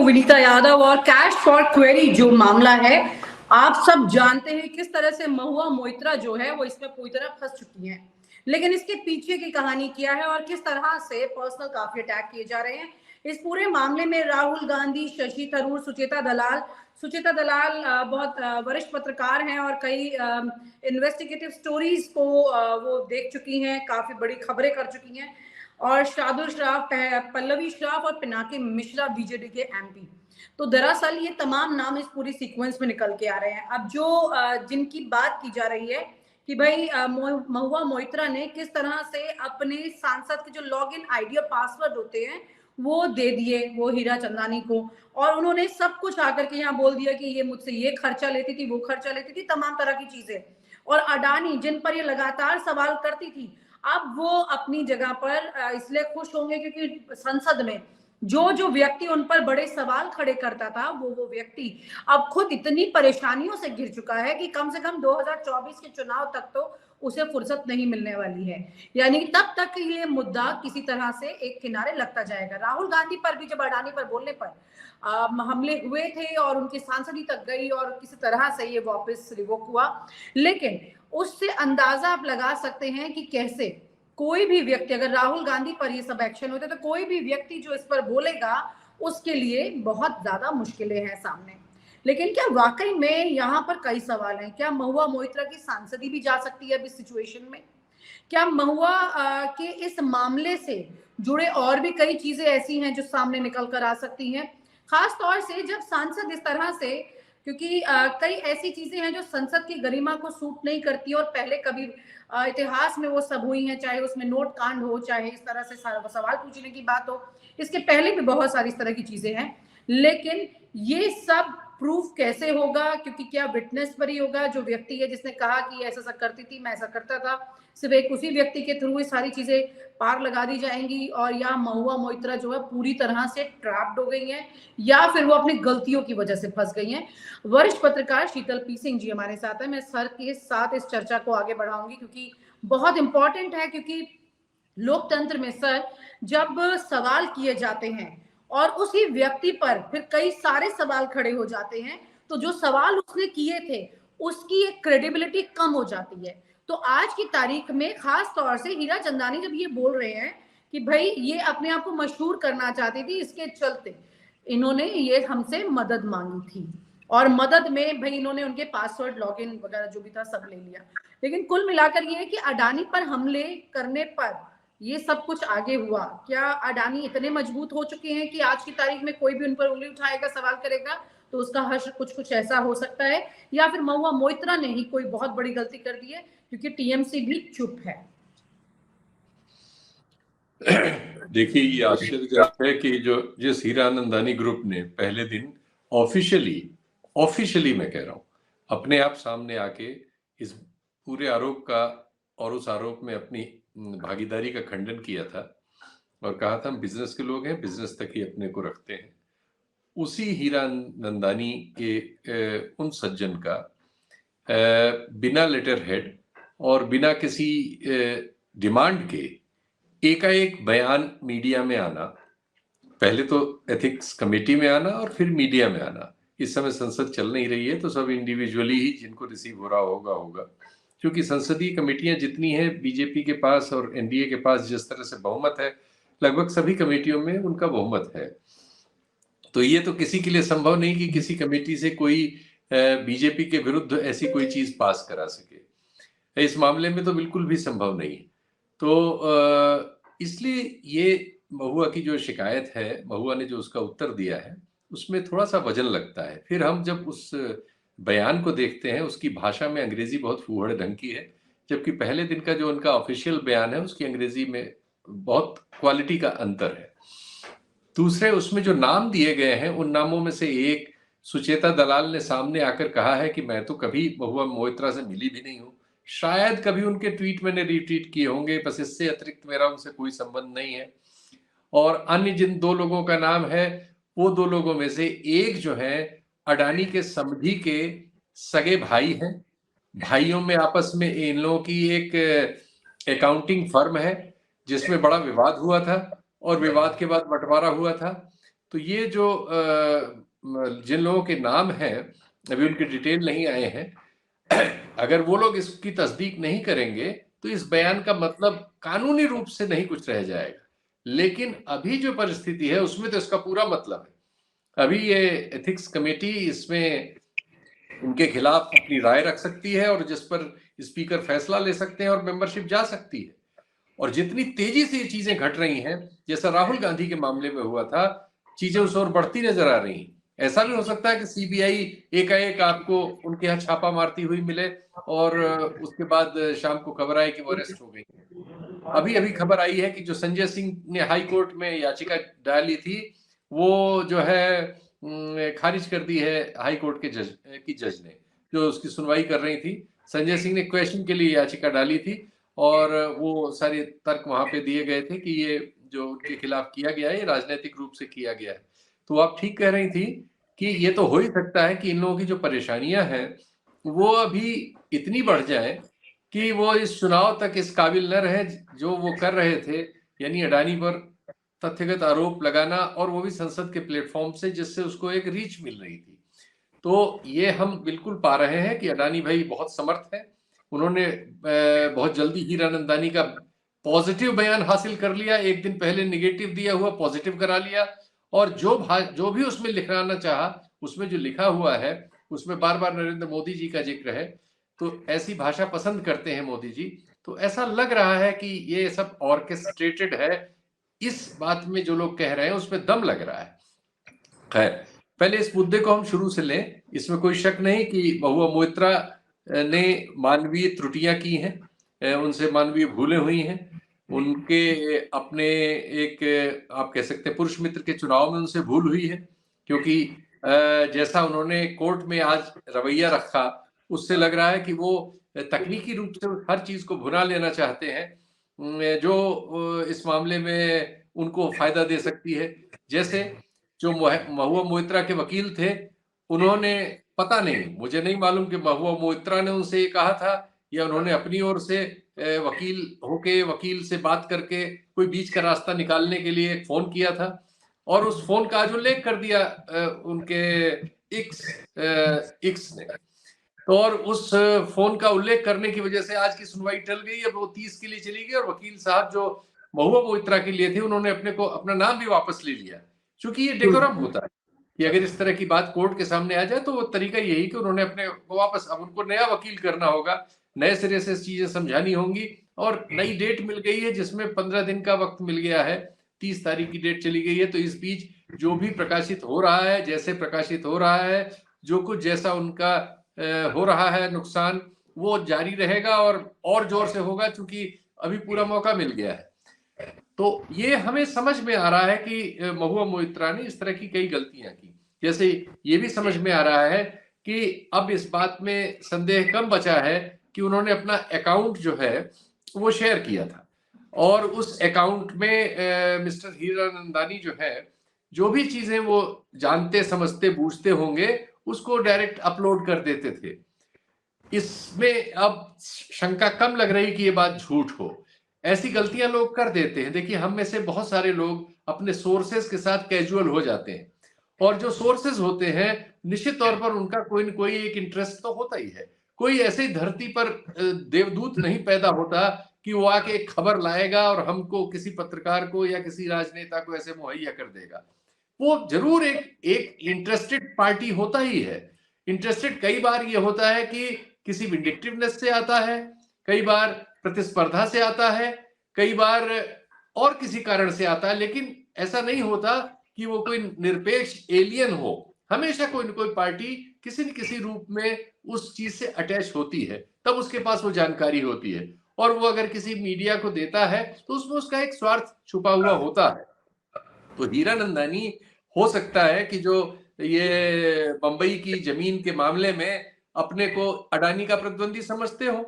विनीता यादव। और cash for query जो मामला है, आप सब जानते हैं किस तरह से महुआ मोइत्रा जो है वो इसमें पूरी तरह फंस चुकी हैं। लेकिन इसके पीछे की कहानी क्या है और किस तरह से पर्सनल काफी अटैक किए जा रहे हैं, इस पूरे मामले में राहुल गांधी, शशि थरूर, सुचेता दलाल बहुत वरिष्ठ पत्रकार हैं और कई इन्वेस्टिगेटिव स्टोरीज को वो देख चुकी हैं, काफी बड़ी खबरें कर चुकी हैं। और शार्दुल श्राफ, पल्लवी श्राफ और पिनाकी मिश्रा बीजेडी के एमपी। तो दरअसल ये तमाम नाम इस पूरी सीक्वेंस में निकल के आ रहे हैं। अब जो जिनकी बात की जा रही है कि भाई महुआ मोइत्रा ने किस तरह से अपने सांसद के जो लॉगिन आईडी और पासवर्ड होते हैं वो दे दिए वो हीरा चंदानी को, और उन्होंने सब कुछ आकर के यहाँ बोल दिया कि ये मुझसे ये खर्चा लेती थी, वो खर्चा लेती थी, तमाम तरह की चीजें। और अडानी जिन पर ये लगातार सवाल करती थी, अब वो अपनी जगह पर इसलिए खुश होंगे क्योंकि संसद में जो जो व्यक्ति उन पर बड़े सवाल खड़े करता था वो व्यक्ति अब खुद इतनी परेशानियों से घिर चुका है कि कम से कम 2024 के चुनाव तक तो उसे फुर्सत नहीं मिलने वाली है। यानी तब तक ये मुद्दा किसी तरह से एक किनारे लगता जाएगा। राहुल गांधी पर भी जब अडानी पर बोलने पर हमले हुए थे और उनकी सांसदी तक गई और किसी तरह से ये वापस रिवोक हुआ, लेकिन उससे अंदाजा आप लगा सकते हैं कि कैसे कोई भी व्यक्ति, अगर राहुल गांधी पर ये सब एक्शन होते तो कोई भी व्यक्ति जो इस पर बोलेगा उसके लिए बहुत ज्यादा मुश्किलें हैं सामने। लेकिन क्या वाकई में यहाँ पर कई सवाल हैं। क्या महुआ मोइत्रा की सांसदी भी जा सकती है अब इस सिचुएशन में? क्या महुआ के इस मामले से जुड़े और भी कई चीजें ऐसी हैं जो सामने निकल कर आ सकती हैं, खास तौर से जब सांसद इस तरह से, क्योंकि कई ऐसी चीजें हैं जो संसद की गरिमा को सूट नहीं करती और पहले कभी इतिहास में वो सब हुई हैं, चाहे उसमें नोट कांड हो, चाहे इस तरह से सवाल पूछने की बात हो, इसके पहले भी बहुत सारी इस तरह की चीजें हैं। लेकिन ये सब प्रूफ कैसे होगा, क्योंकि क्या विटनेस पर ही होगा? जो व्यक्ति है जिसने कहा कि ऐसा ऐसा करती थी, मैं ऐसा करता था, सिर्फ एक उसी व्यक्ति के थ्रू ये सारी चीजें पार लगा दी जाएंगी और या महुआ मोइत्रा जो है पूरी तरह से ट्रैप्ड हो गई हैं, या फिर वो अपनी गलतियों की वजह से फंस गई हैं? वरिष्ठ पत्रकार शीतल पी सिंह जी हमारे साथ है। मैं सर के साथ इस चर्चा को आगे बढ़ाऊंगी क्योंकि बहुत इंपॉर्टेंट है, क्योंकि लोकतंत्र में सर जब सवाल किए जाते हैं और उसी व्यक्ति पर फिर कई सारे सवाल खड़े हो जाते हैं, तो जो सवाल उसने किए थे उसकी एक क्रेडिबिलिटी कम हो जाती है। तो आज की तारीख में खास तौर से हीरा चंदानी जब ये बोल रहे हैं कि भाई ये अपने आप को मशहूर करना चाहती थी, इसके चलते इन्होंने ये हमसे मदद मांगी थी और मदद में भाई इन्होंने उनके पासवर्ड, लॉगिन वगैरह जो भी था सब ले लिया। लेकिन कुल मिलाकर ये है कि अडानी पर हमले करने पर ये सब कुछ आगे हुआ। क्या अडानी इतने मजबूत हो चुके हैं कि आज की तारीख में कोई भी उन पर उंगली उठाएगा, सवाल करेगा तो उसका हश्र कुछ ऐसा हो सकता है, या फिर महुआ मोइत्रा ने ही कोई बहुत बड़ी गलती कर दी है क्योंकि टीएमसी भी चुप है? देखिए, ये आश्चर्यजनक है कि जिस हीरानंदानी ग्रुप ने पहले दिन ऑफिशियली मैं कह रहा हूं, अपने आप सामने आके इस पूरे आरोप का और उस आरोप में अपनी भागीदारी का खंडन किया था और कहा था हम बिजनेस के लोग हैं, बिजनेस तक ही अपने को रखते हैं, उसी हीरानंदानी के उन सज्जन का बिना लेटर हेड और बिना किसी डिमांड के एकाएक बयान मीडिया में आना, पहले तो एथिक्स कमेटी में आना और फिर मीडिया में आना। इस समय संसद चल नहीं रही है तो सब इंडिविजुअली ही जिनको रिसीव हो रहा होगा, क्योंकि संसदीय कमेटियां जितनी हैं बीजेपी के पास और एनडीए के पास जिस तरह से बहुमत है, लगभग सभी कमेटियों में उनका बहुमत है। तो ये तो किसी के लिए संभव नहीं कि किसी कमेटी से कोई बीजेपी के विरुद्ध ऐसी कोई चीज पास करा सके। इस मामले में तो बिल्कुल भी संभव नहीं। तो इसलिए ये महुआ की जो शिकायत है, महुआ ने जो उसका उत्तर दिया है, उसमें थोड़ा सा वजन लगता है। फिर हम जब उस बयान को देखते हैं, उसकी भाषा में अंग्रेजी बहुत फूहड़ ढंग की है, जबकि पहले दिन का जो उनका ऑफिशियल बयान है उसकी अंग्रेजी में बहुत क्वालिटी का अंतर है। दूसरे, उसमें जो नाम दिए गए हैं उन नामों में से एक सुचेता दलाल ने सामने आकर कहा है कि मैं तो कभी महुआ मोइत्रा से मिली भी नहीं हूं, शायद कभी उनके ट्वीट मैंने रीट्वीट किए होंगे, बस इससे अतिरिक्त मेरा उनसे कोई संबंध नहीं है। और अन्य जिन दो लोगों का नाम है, वो दो लोगों में से एक जो है अडानी के समधी के सगे भाई हैं। भाइयों में आपस में इन लोगों की एक अकाउंटिंग फर्म है जिसमें बड़ा विवाद हुआ था और विवाद के बाद बंटवारा हुआ था। तो ये जो जिन लोगों के नाम हैं, अभी उनके डिटेल नहीं आए हैं, अगर वो लोग इसकी तस्दीक नहीं करेंगे तो इस बयान का मतलब कानूनी रूप से नहीं कुछ रह जाएगा। लेकिन अभी जो परिस्थिति है उसमें तो इसका पूरा मतलब है। अभी ये एथिक्स कमेटी इसमें उनके खिलाफ अपनी राय रख सकती है और जिस पर स्पीकर फैसला ले सकते हैं और मेंबरशिप जा सकती है। और जितनी तेजी से ये चीजें घट रही हैं, जैसा राहुल गांधी के मामले में हुआ था, चीजें उस ओर बढ़ती नजर आ रही हैं। ऐसा भी हो सकता है कि सीबीआई एकाएक आपको उनके यहाँ छापा मारती हुई मिले और उसके बाद शाम को खबर आई कि वो अरेस्ट हो गई। अभी अभी खबर आई है कि जो संजय सिंह ने हाई कोर्ट में याचिका डाली थी, वो जो है खारिज कर दी है हाई कोर्ट के जज ने, जो उसकी सुनवाई कर रही थी। संजय सिंह ने क्वेश्चन के लिए याचिका डाली थी और वो सारे तर्क वहां पे दिए गए थे कि ये जो उनके खिलाफ किया गया है ये राजनीतिक रूप से किया गया है। तो आप ठीक कह रही थी कि ये तो हो ही सकता है कि इन लोगों की जो परेशानियां हैं वो अभी इतनी बढ़ जाए कि वो इस चुनाव तक इस काबिल न रहे जो वो कर रहे थे, यानी अडानी पर तथ्यगत आरोप लगाना, और वो भी संसद के प्लेटफॉर्म से, जिससे उसको एक रीच मिल रही थी। तो ये हम बिल्कुल पा रहे हैं कि अडानी भाई बहुत समर्थ है। उन्होंने बहुत जल्दी हीरानंदानी का पॉजिटिव बयान हासिल कर लिया, एक दिन पहले निगेटिव दिया हुआ पॉजिटिव करा लिया, और जो भी उसमें लिखाना चाहा उसमें जो लिखा हुआ है उसमें बार बार नरेंद्र मोदी जी का जिक्र है। तो ऐसी भाषा पसंद करते हैं मोदी जी। तो ऐसा लग रहा है कि ये सब ऑर्केस्ट्रेटेड है। इस बात में जो लोग कह रहे हैं उसमें दम लग रहा है। खैर, पहले इस मुद्दे को हम शुरू से लें। इसमें कोई शक नहीं कि महुआ मोइत्रा ने मानवीय त्रुटियां की हैं, उनसे मानवीय भूलें हुई हैं। उनके अपने एक आप कह सकते हैं पुरुष मित्र के चुनाव में उनसे भूल हुई है, क्योंकि जैसा उन्होंने कोर्ट में आज रवैया रखा उससे लग रहा है कि वो तकनीकी रूप से हर चीज को भुना लेना चाहते हैं जो इस मामले में उनको फायदा दे सकती है। जैसे जो महुआ मोइत्रा के वकील थे, उन्होंने, पता नहीं, मुझे नहीं मालूम कि महुआ मोइत्रा ने उनसे ये कहा था या उन्होंने अपनी ओर से वकील होके वकील से बात करके कोई बीच का रास्ता निकालने के लिए एक फोन किया था और उस फोन का आज उल्लेख कर दिया उनके एक्स ने। तो और उस फोन का उल्लेख करने की वजह से आज की सुनवाई टल गई। अब वो 30 के लिए चली गई और वकील साहब जो महुआ मोइत्रा के लिए थे उन्होंने अपना नाम भी वापस ले लिया, क्योंकि ये डेकोरम होता है कि अगर इस तरह की बात कोर्ट के सामने आ जाए तो वो तरीका यही कि उन्होंने अपने वापस, अब उनको नया वकील करना होगा, नए सिरे से चीजें समझानी होंगी। और नई डेट मिल गई है जिसमें 15 दिन का वक्त मिल गया है, 30 तारीख की डेट चली गई है। तो इस बीच जो भी प्रकाशित हो रहा है, जैसे प्रकाशित हो रहा है, जो कुछ जैसा उनका हो रहा है नुकसान, वो जारी रहेगा और जोर से होगा, क्योंकि अभी पूरा मौका मिल गया है। तो ये हमें समझ में आ रहा है कि महुआ मोइत्रा ने इस तरह की कई गलतियां की। जैसे ये भी समझ में आ रहा है कि अब इस बात में संदेह कम बचा है कि उन्होंने अपना अकाउंट जो है वो शेयर किया था और उस अकाउंट में मिस्टर हीरानंदानी जो है जो भी चीजें वो जानते समझते बूझते होंगे उसको डायरेक्ट अपलोड कर देते थे। इसमें अब शंका कम लग रही कि ये बात झूठ हो। ऐसी गलतियां लोग कर देते हैं। देखिए, हम में से बहुत सारे लोग अपने सोर्सेस के साथ कैजुअल हो जाते हैं, और जो सोर्सेस होते हैं निश्चित तौर पर उनका कोई न कोई एक इंटरेस्ट तो होता ही है। कोई ऐसी धरती पर देवदूत नहीं पैदा होता कि वो आके एक खबर लाएगा और हमको, किसी पत्रकार को या किसी राजनेता को ऐसे मुहैया कर देगा। वो जरूर एक इंटरेस्टेड पार्टी होता ही है। इंटरेस्टेड कई बार ये होता है कि किसी विंडिक्टिवनेस से आता है, कई बार प्रतिस्पर्धा से आता है, कई बार और किसी कारण से आता है, लेकिन ऐसा नहीं होता कि वो कोई निरपेक्ष एलियन हो। हमेशा कोई न कोई पार्टी किसी न किसी रूप में उस चीज से अटैच होती है, तब उसके पास वो जानकारी होती है, और वो अगर किसी मीडिया को देता है तो उसमें उसका एक स्वार्थ छुपा हुआ होता है। तो हीरानंदानी हो सकता है कि जो ये बंबई की जमीन के मामले में अपने को अडानी का प्रतिद्वंदी समझते हो।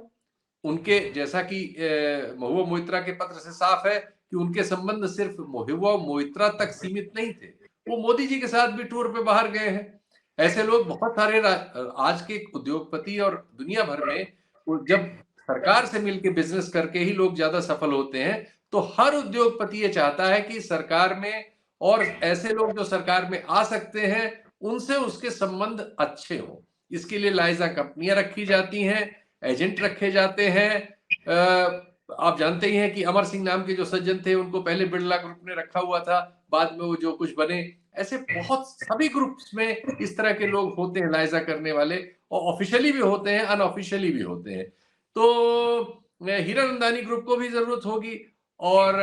उनके, जैसा कि महुआ मोइत्रा के पत्र से साफ है कि उनके संबंध सिर्फ महुआ मोइत्रा तक सीमित नहीं थे, वो मोदी जी के साथ भी टूर पे बाहर गए हैं। ऐसे लोग बहुत सारे आज के उद्योगपति और दुनिया भर में, जब सरकार से मिलकर बिजनेस करके ही लोग ज्यादा सफल होते हैं। तो हर उद्योगपति ये चाहता है कि सरकार में और ऐसे लोग जो सरकार में आ सकते हैं उनसे उसके संबंध अच्छे हों। इसके लिए लाइजा कंपनियां रखी जाती हैं, एजेंट रखे जाते हैं। आप जानते ही हैं कि अमर सिंह नाम के जो सज्जन थे उनको पहले बिरला ग्रुप ने रखा हुआ था, बाद में वो जो कुछ बने। ऐसे बहुत सभी ग्रुप्स में इस तरह के लोग होते हैं लाइजा करने वाले, और ऑफिशियली भी होते हैं, अनऑफिशियली भी होते हैं। तो हीरानंदानी ग्रुप को भी जरूरत होगी, और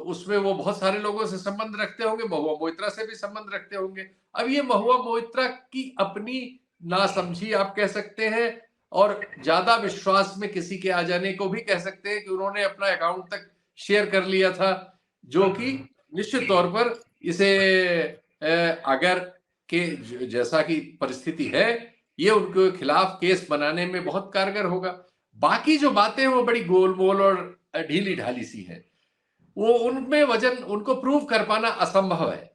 उसमें वो बहुत सारे लोगों से संबंध रखते होंगे, महुआ मोइत्रा से भी संबंध रखते होंगे। अब ये महुआ मोइत्रा की अपनी नासमझी आप कह सकते हैं, और ज्यादा विश्वास में किसी के आ जाने को भी कह सकते हैं कि उन्होंने अपना अकाउंट तक शेयर कर लिया था, जो कि निश्चित तौर पर इसे अगर के जैसा की परिस्थिति है, ये उनके खिलाफ केस बनाने में बहुत कारगर होगा। बाकी जो बातें हैं वो बड़ी गोलमोल और ढीली ढाली सी है, वो उनमें वजन उनको प्रूव कर पाना असंभव है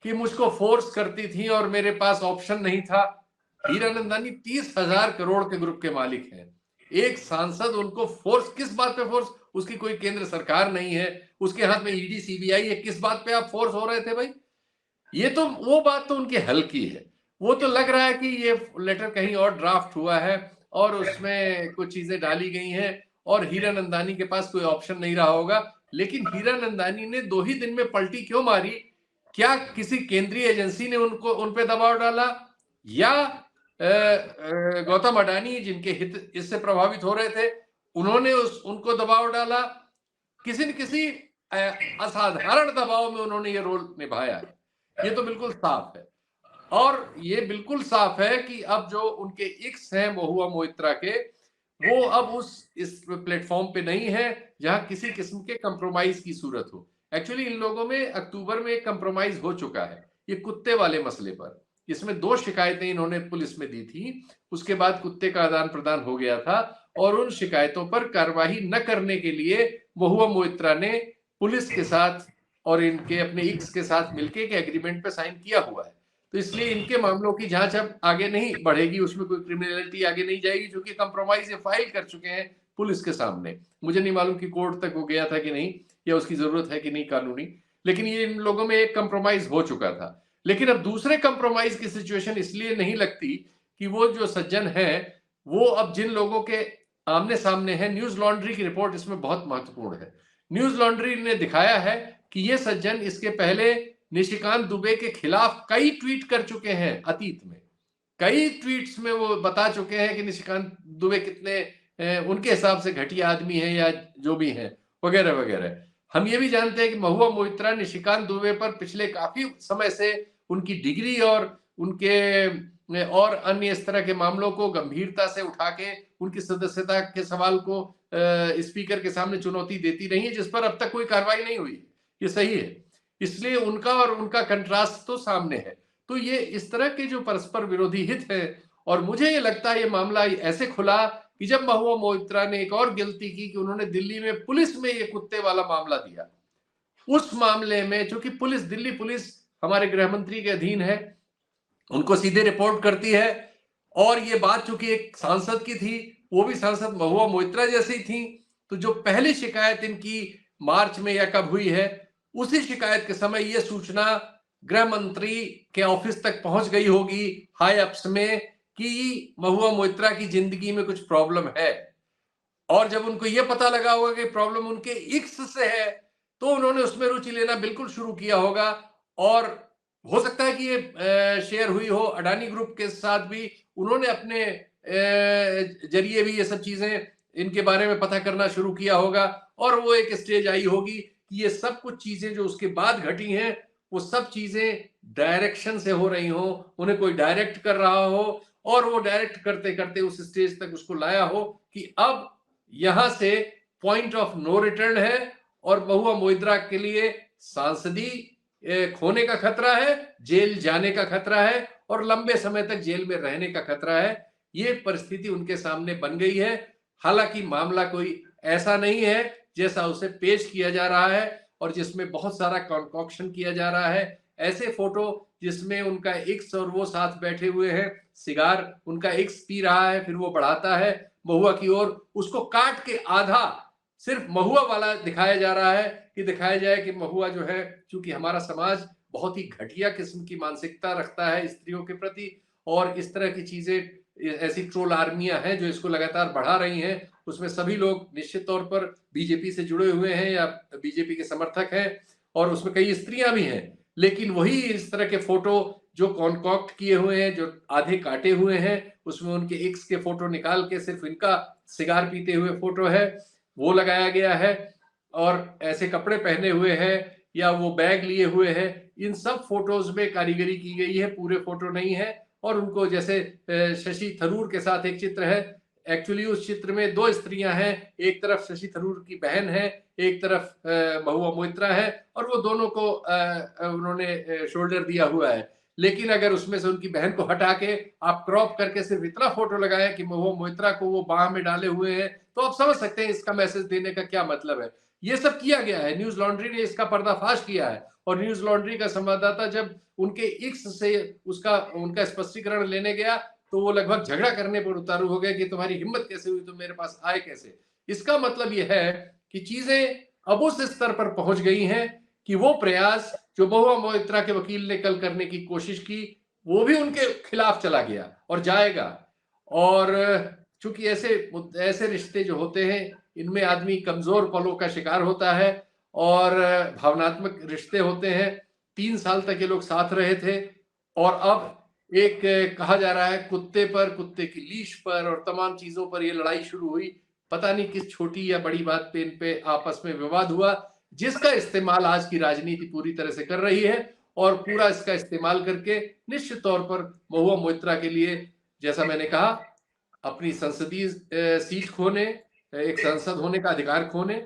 कि मुझको फोर्स करती थी और मेरे पास ऑप्शन नहीं था। हीरानंदानी 30,000 करोड़ के ग्रुप के मालिक हैं। एक सांसद उनको फोर्स, किस बात पे फोर्स? उसकी कोई केंद्र सरकार नहीं है, उसके हाथ में ईडी सीबीआई है, किस बात पे आप फोर्स हो रहे थे भाई? ये तो वो बात तो उनकी हल्की है। वो तो लग रहा है कि ये लेटर कहीं और ड्राफ्ट हुआ है और उसमें कुछ चीजें डाली गई हैं और हीरानंदानी के पास कोई ऑप्शन नहीं रहा होगा। लेकिन हीरानंदानी ने 2 ही दिन में पलटी क्यों मारी? क्या किसी केंद्रीय एजेंसी ने उन पे दबाव डाला, या गौतम अडानी जिनके हित इससे प्रभावित हो रहे थे उन्होंने उनको दबाव डाला? किसी न किसी असाधारण दबाव में उन्होंने ये रोल निभाया है, ये तो बिल्कुल साफ है। और ये बिल्कुल साफ है कि अब जो उनके एक्स हैं महुआ मोइत्रा के, वो अब इस प्लेटफॉर्म पे नहीं है जहां किसी किस्म के कंप्रोमाइज की सूरत हो। एक्चुअली इन लोगों में अक्टूबर में एक कंप्रोमाइज हो चुका है, ये कुत्ते वाले मसले पर। इसमें 2 शिकायतें इन्होंने पुलिस में दी थी, उसके बाद कुत्ते का आदान प्रदान हो गया था, और उन शिकायतों पर कार्रवाई न करने के लिए महुआ मोइत्रा ने पुलिस के साथ और इनके अपने एक्स के साथ मिलकर के एग्रीमेंट पे साइन किया हुआ है। तो इसलिए इनके मामलों की जांच अब आगे नहीं बढ़ेगी, उसमें कोई क्रिमिनलिटी आगे नहीं जाएगी, क्योंकि कंप्रोमाइज ये फाइल कर चुके हैं पुलिस के सामने। मुझे नहीं मालूम कि कोर्ट तक वो गया था कि नहीं, या उसकी जरूरत है कि नहीं कानूनी, लेकिन ये इन लोगों में एक कंप्रोमाइज हो चुका था। लेकिन अब दूसरे कंप्रोमाइज की सिचुएशन इसलिए नहीं लगती कि वो जो सज्जन है वो अब जिन लोगों के आमने सामने है, न्यूज लॉन्ड्री की रिपोर्ट इसमें बहुत महत्वपूर्ण है। न्यूज लॉन्ड्री ने दिखाया है कि ये सज्जन इसके पहले निशिकांत दुबे के खिलाफ कई ट्वीट कर चुके हैं। अतीत में कई ट्वीट्स में वो बता चुके हैं कि निशिकांत दुबे कितने उनके हिसाब से घटिया आदमी है या जो भी है, वगैरह वगैरह। हम ये भी जानते हैं कि महुआ मोइत्रा निशिकांत दुबे पर पिछले काफी समय से उनकी डिग्री और उनके और अन्य इस तरह के मामलों को गंभीरता से उठा के उनकी सदस्यता के सवाल को स्पीकर के सामने चुनौती देती रही है, जिस पर अब तक कोई कार्रवाई नहीं हुई। ये सही है, इसलिए उनका और उनका कंट्रास्ट तो सामने है। तो ये इस तरह के जो परस्पर विरोधी हित है, और मुझे ये लगता है ये मामला ऐसे खुला कि जब महुआ मोइत्रा ने एक और गलती की कि उन्होंने दिल्ली में पुलिस में ये कुत्ते वाला मामला दिया। उस मामले में चूंकि पुलिस, दिल्ली पुलिस हमारे गृह मंत्री के अधीन है, उनको सीधे रिपोर्ट करती है, और ये बात चूंकि एक सांसद की थी, वो भी सांसद महुआ मोइत्रा जैसी थी, तो जो पहली शिकायत इनकी मार्च में या कब हुई है, उसी शिकायत के समय ये सूचना गृह मंत्री के ऑफिस तक पहुंच गई होगी, हाई अप्स में, कि महुआ मोइत्रा की जिंदगी में कुछ प्रॉब्लम है। और जब उनको ये पता लगा होगा कि प्रॉब्लम उनके एक्स से है, तो उन्होंने उसमें रुचि लेना बिल्कुल शुरू किया होगा। और हो सकता है कि ये शेयर हुई हो अडानी ग्रुप के साथ भी, उन्होंने अपने जरिए भी ये सब चीजें इनके बारे में पता करना शुरू किया होगा, और वो एक स्टेज आई होगी कि ये सब कुछ चीजें जो उसके बाद घटी हैं, वो सब चीजें डायरेक्शन से हो रही हो, उन्हें कोई डायरेक्ट कर रहा हो, और वो डायरेक्ट करते करते उस स्टेज तक उसको लाया हो कि अब यहां से पॉइंट ऑफ नो रिटर्न है, और महुआ मोइत्रा के लिए सांसदी खोने का खतरा है, जेल जाने का खतरा है, और लंबे समय तक जेल में रहने का खतरा है। ये परिस्थिति उनके सामने बन गई है। हालांकि मामला कोई ऐसा नहीं है जैसा उसे पेश किया जा रहा है, और जिसमें बहुत सारा कॉन्कॉक्शन किया जा रहा है। ऐसे फोटो जिसमें उनका एक्स और वो साथ बैठे हुए हैं, सिगार उनका एक्स पी रहा है, फिर वो बढ़ाता है महुआ की ओर, उसको काट के आधा सिर्फ महुआ वाला दिखाया जा रहा है, कि दिखाया जाए कि महुआ जो है, चूंकि हमारा समाज बहुत ही घटिया किस्म की मानसिकता रखता है स्त्रियों के प्रति, और इस तरह की चीजें, ऐसी ट्रोल आर्मियां हैं जो इसको लगातार बढ़ा रही हैं, उसमें सभी लोग निश्चित तौर पर बीजेपी से जुड़े हुए हैं या बीजेपी के समर्थक हैं, और उसमें कई स्त्रियां भी हैं, लेकिन वही इस तरह के फोटो जो कॉन्कॉक्ट किए हुए हैं, जो आधे काटे हुए हैं, उसमें उनके एक्स के फोटो निकाल के सिर्फ इनका सिगार पीते हुए फोटो है वो लगाया गया है, और ऐसे कपड़े पहने हुए हैं या वो बैग लिए हुए हैं, इन सब फोटोज में कारीगरी की गई है, पूरे फोटो नहीं है। और उनको जैसे शशि थरूर के साथ एक चित्र है, एक्चुअली उस चित्र में दो स्त्रियां हैं, एक तरफ शशि थरूर की बहन है, एक तरफ महुआ मोइत्रा है, और वो दोनों को उन्होंने शोल्डर दिया हुआ है। लेकिन अगर उसमें से उनकी बहन को हटा के आप क्रॉप करके सिर्फ इतना फोटो लगाए कि महुआ मोइत्रा को वो बाह में डाले हुए हैं, तो आप समझ सकते हैं इसका मैसेज देने का क्या मतलब है। ये सब किया गया है, न्यूज लॉन्ड्री ने इसका पर्दाफाश किया है, और न्यूज लॉन्ड्री का संवाददाता जब उनके एक्स से उनका स्पष्टीकरण लेने गया तो वो लगभग झगड़ा करने पर उतारू हो गए कि तुम्हारी हिम्मत कैसे हुई, तुम मेरे पास आए कैसे। इसका मतलब यह है कि चीजें अब उस स्तर पर पहुंच गई हैं कि वो प्रयास जो महुआ मोइत्रा के वकील ने कल करने की कोशिश की, वो भी उनके खिलाफ चला गया और जाएगा। और चूंकि ऐसे रिश्ते जो होते हैं, इनमें आदमी कमजोर पलों का शिकार होता है, और भावनात्मक रिश्ते होते हैं। 3 साल तक ये लोग साथ रहे थे, और अब एक कहा जा रहा है कुत्ते की लीश पर और तमाम चीजों पर ये लड़ाई शुरू हुई। पता नहीं किस छोटी या बड़ी बात पे इन पे आपस में विवाद हुआ, जिसका इस्तेमाल आज की राजनीति पूरी तरह से कर रही है, और पूरा इसका इस्तेमाल करके निश्चित तौर पर महुआ मोइत्रा के लिए, जैसा मैंने कहा, अपनी संसदीय सीट खोने, एक सांसद होने का अधिकार खोने,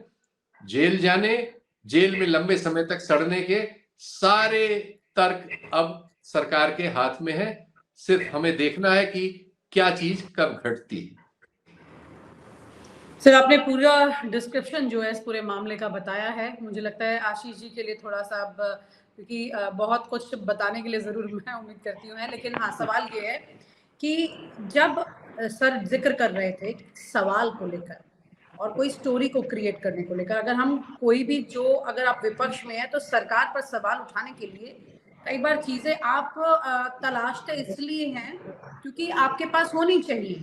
जेल जाने, जेल में लंबे समय तक सड़ने के सारे तर्क अब सरकार के हाथ में है। सिर्फ हमें देखना है कि क्या चीज कब घटती है। सर, आपने पूरा डिस्क्रिप्शन जो है इस पूरे मामले का बताया है। मुझे लगता है आशीष जी के लिए थोड़ा सा अब, क्योंकि बहुत कुछ बताने के लिए ज़रूर मैं उम्मीद करती हूँ है, लेकिन हाँ, सवाल ये है कि जब सर जिक्र कर रहे थे सवाल को लेकर और कोई स्टोरी को क्रिएट करने को लेकर, अगर हम कोई भी जो अगर आप विपक्ष में हैं तो सरकार पर सवाल उठाने के लिए कई बार चीज़ें आप तलाशते इसलिए हैं क्योंकि आपके पास होनी चाहिए।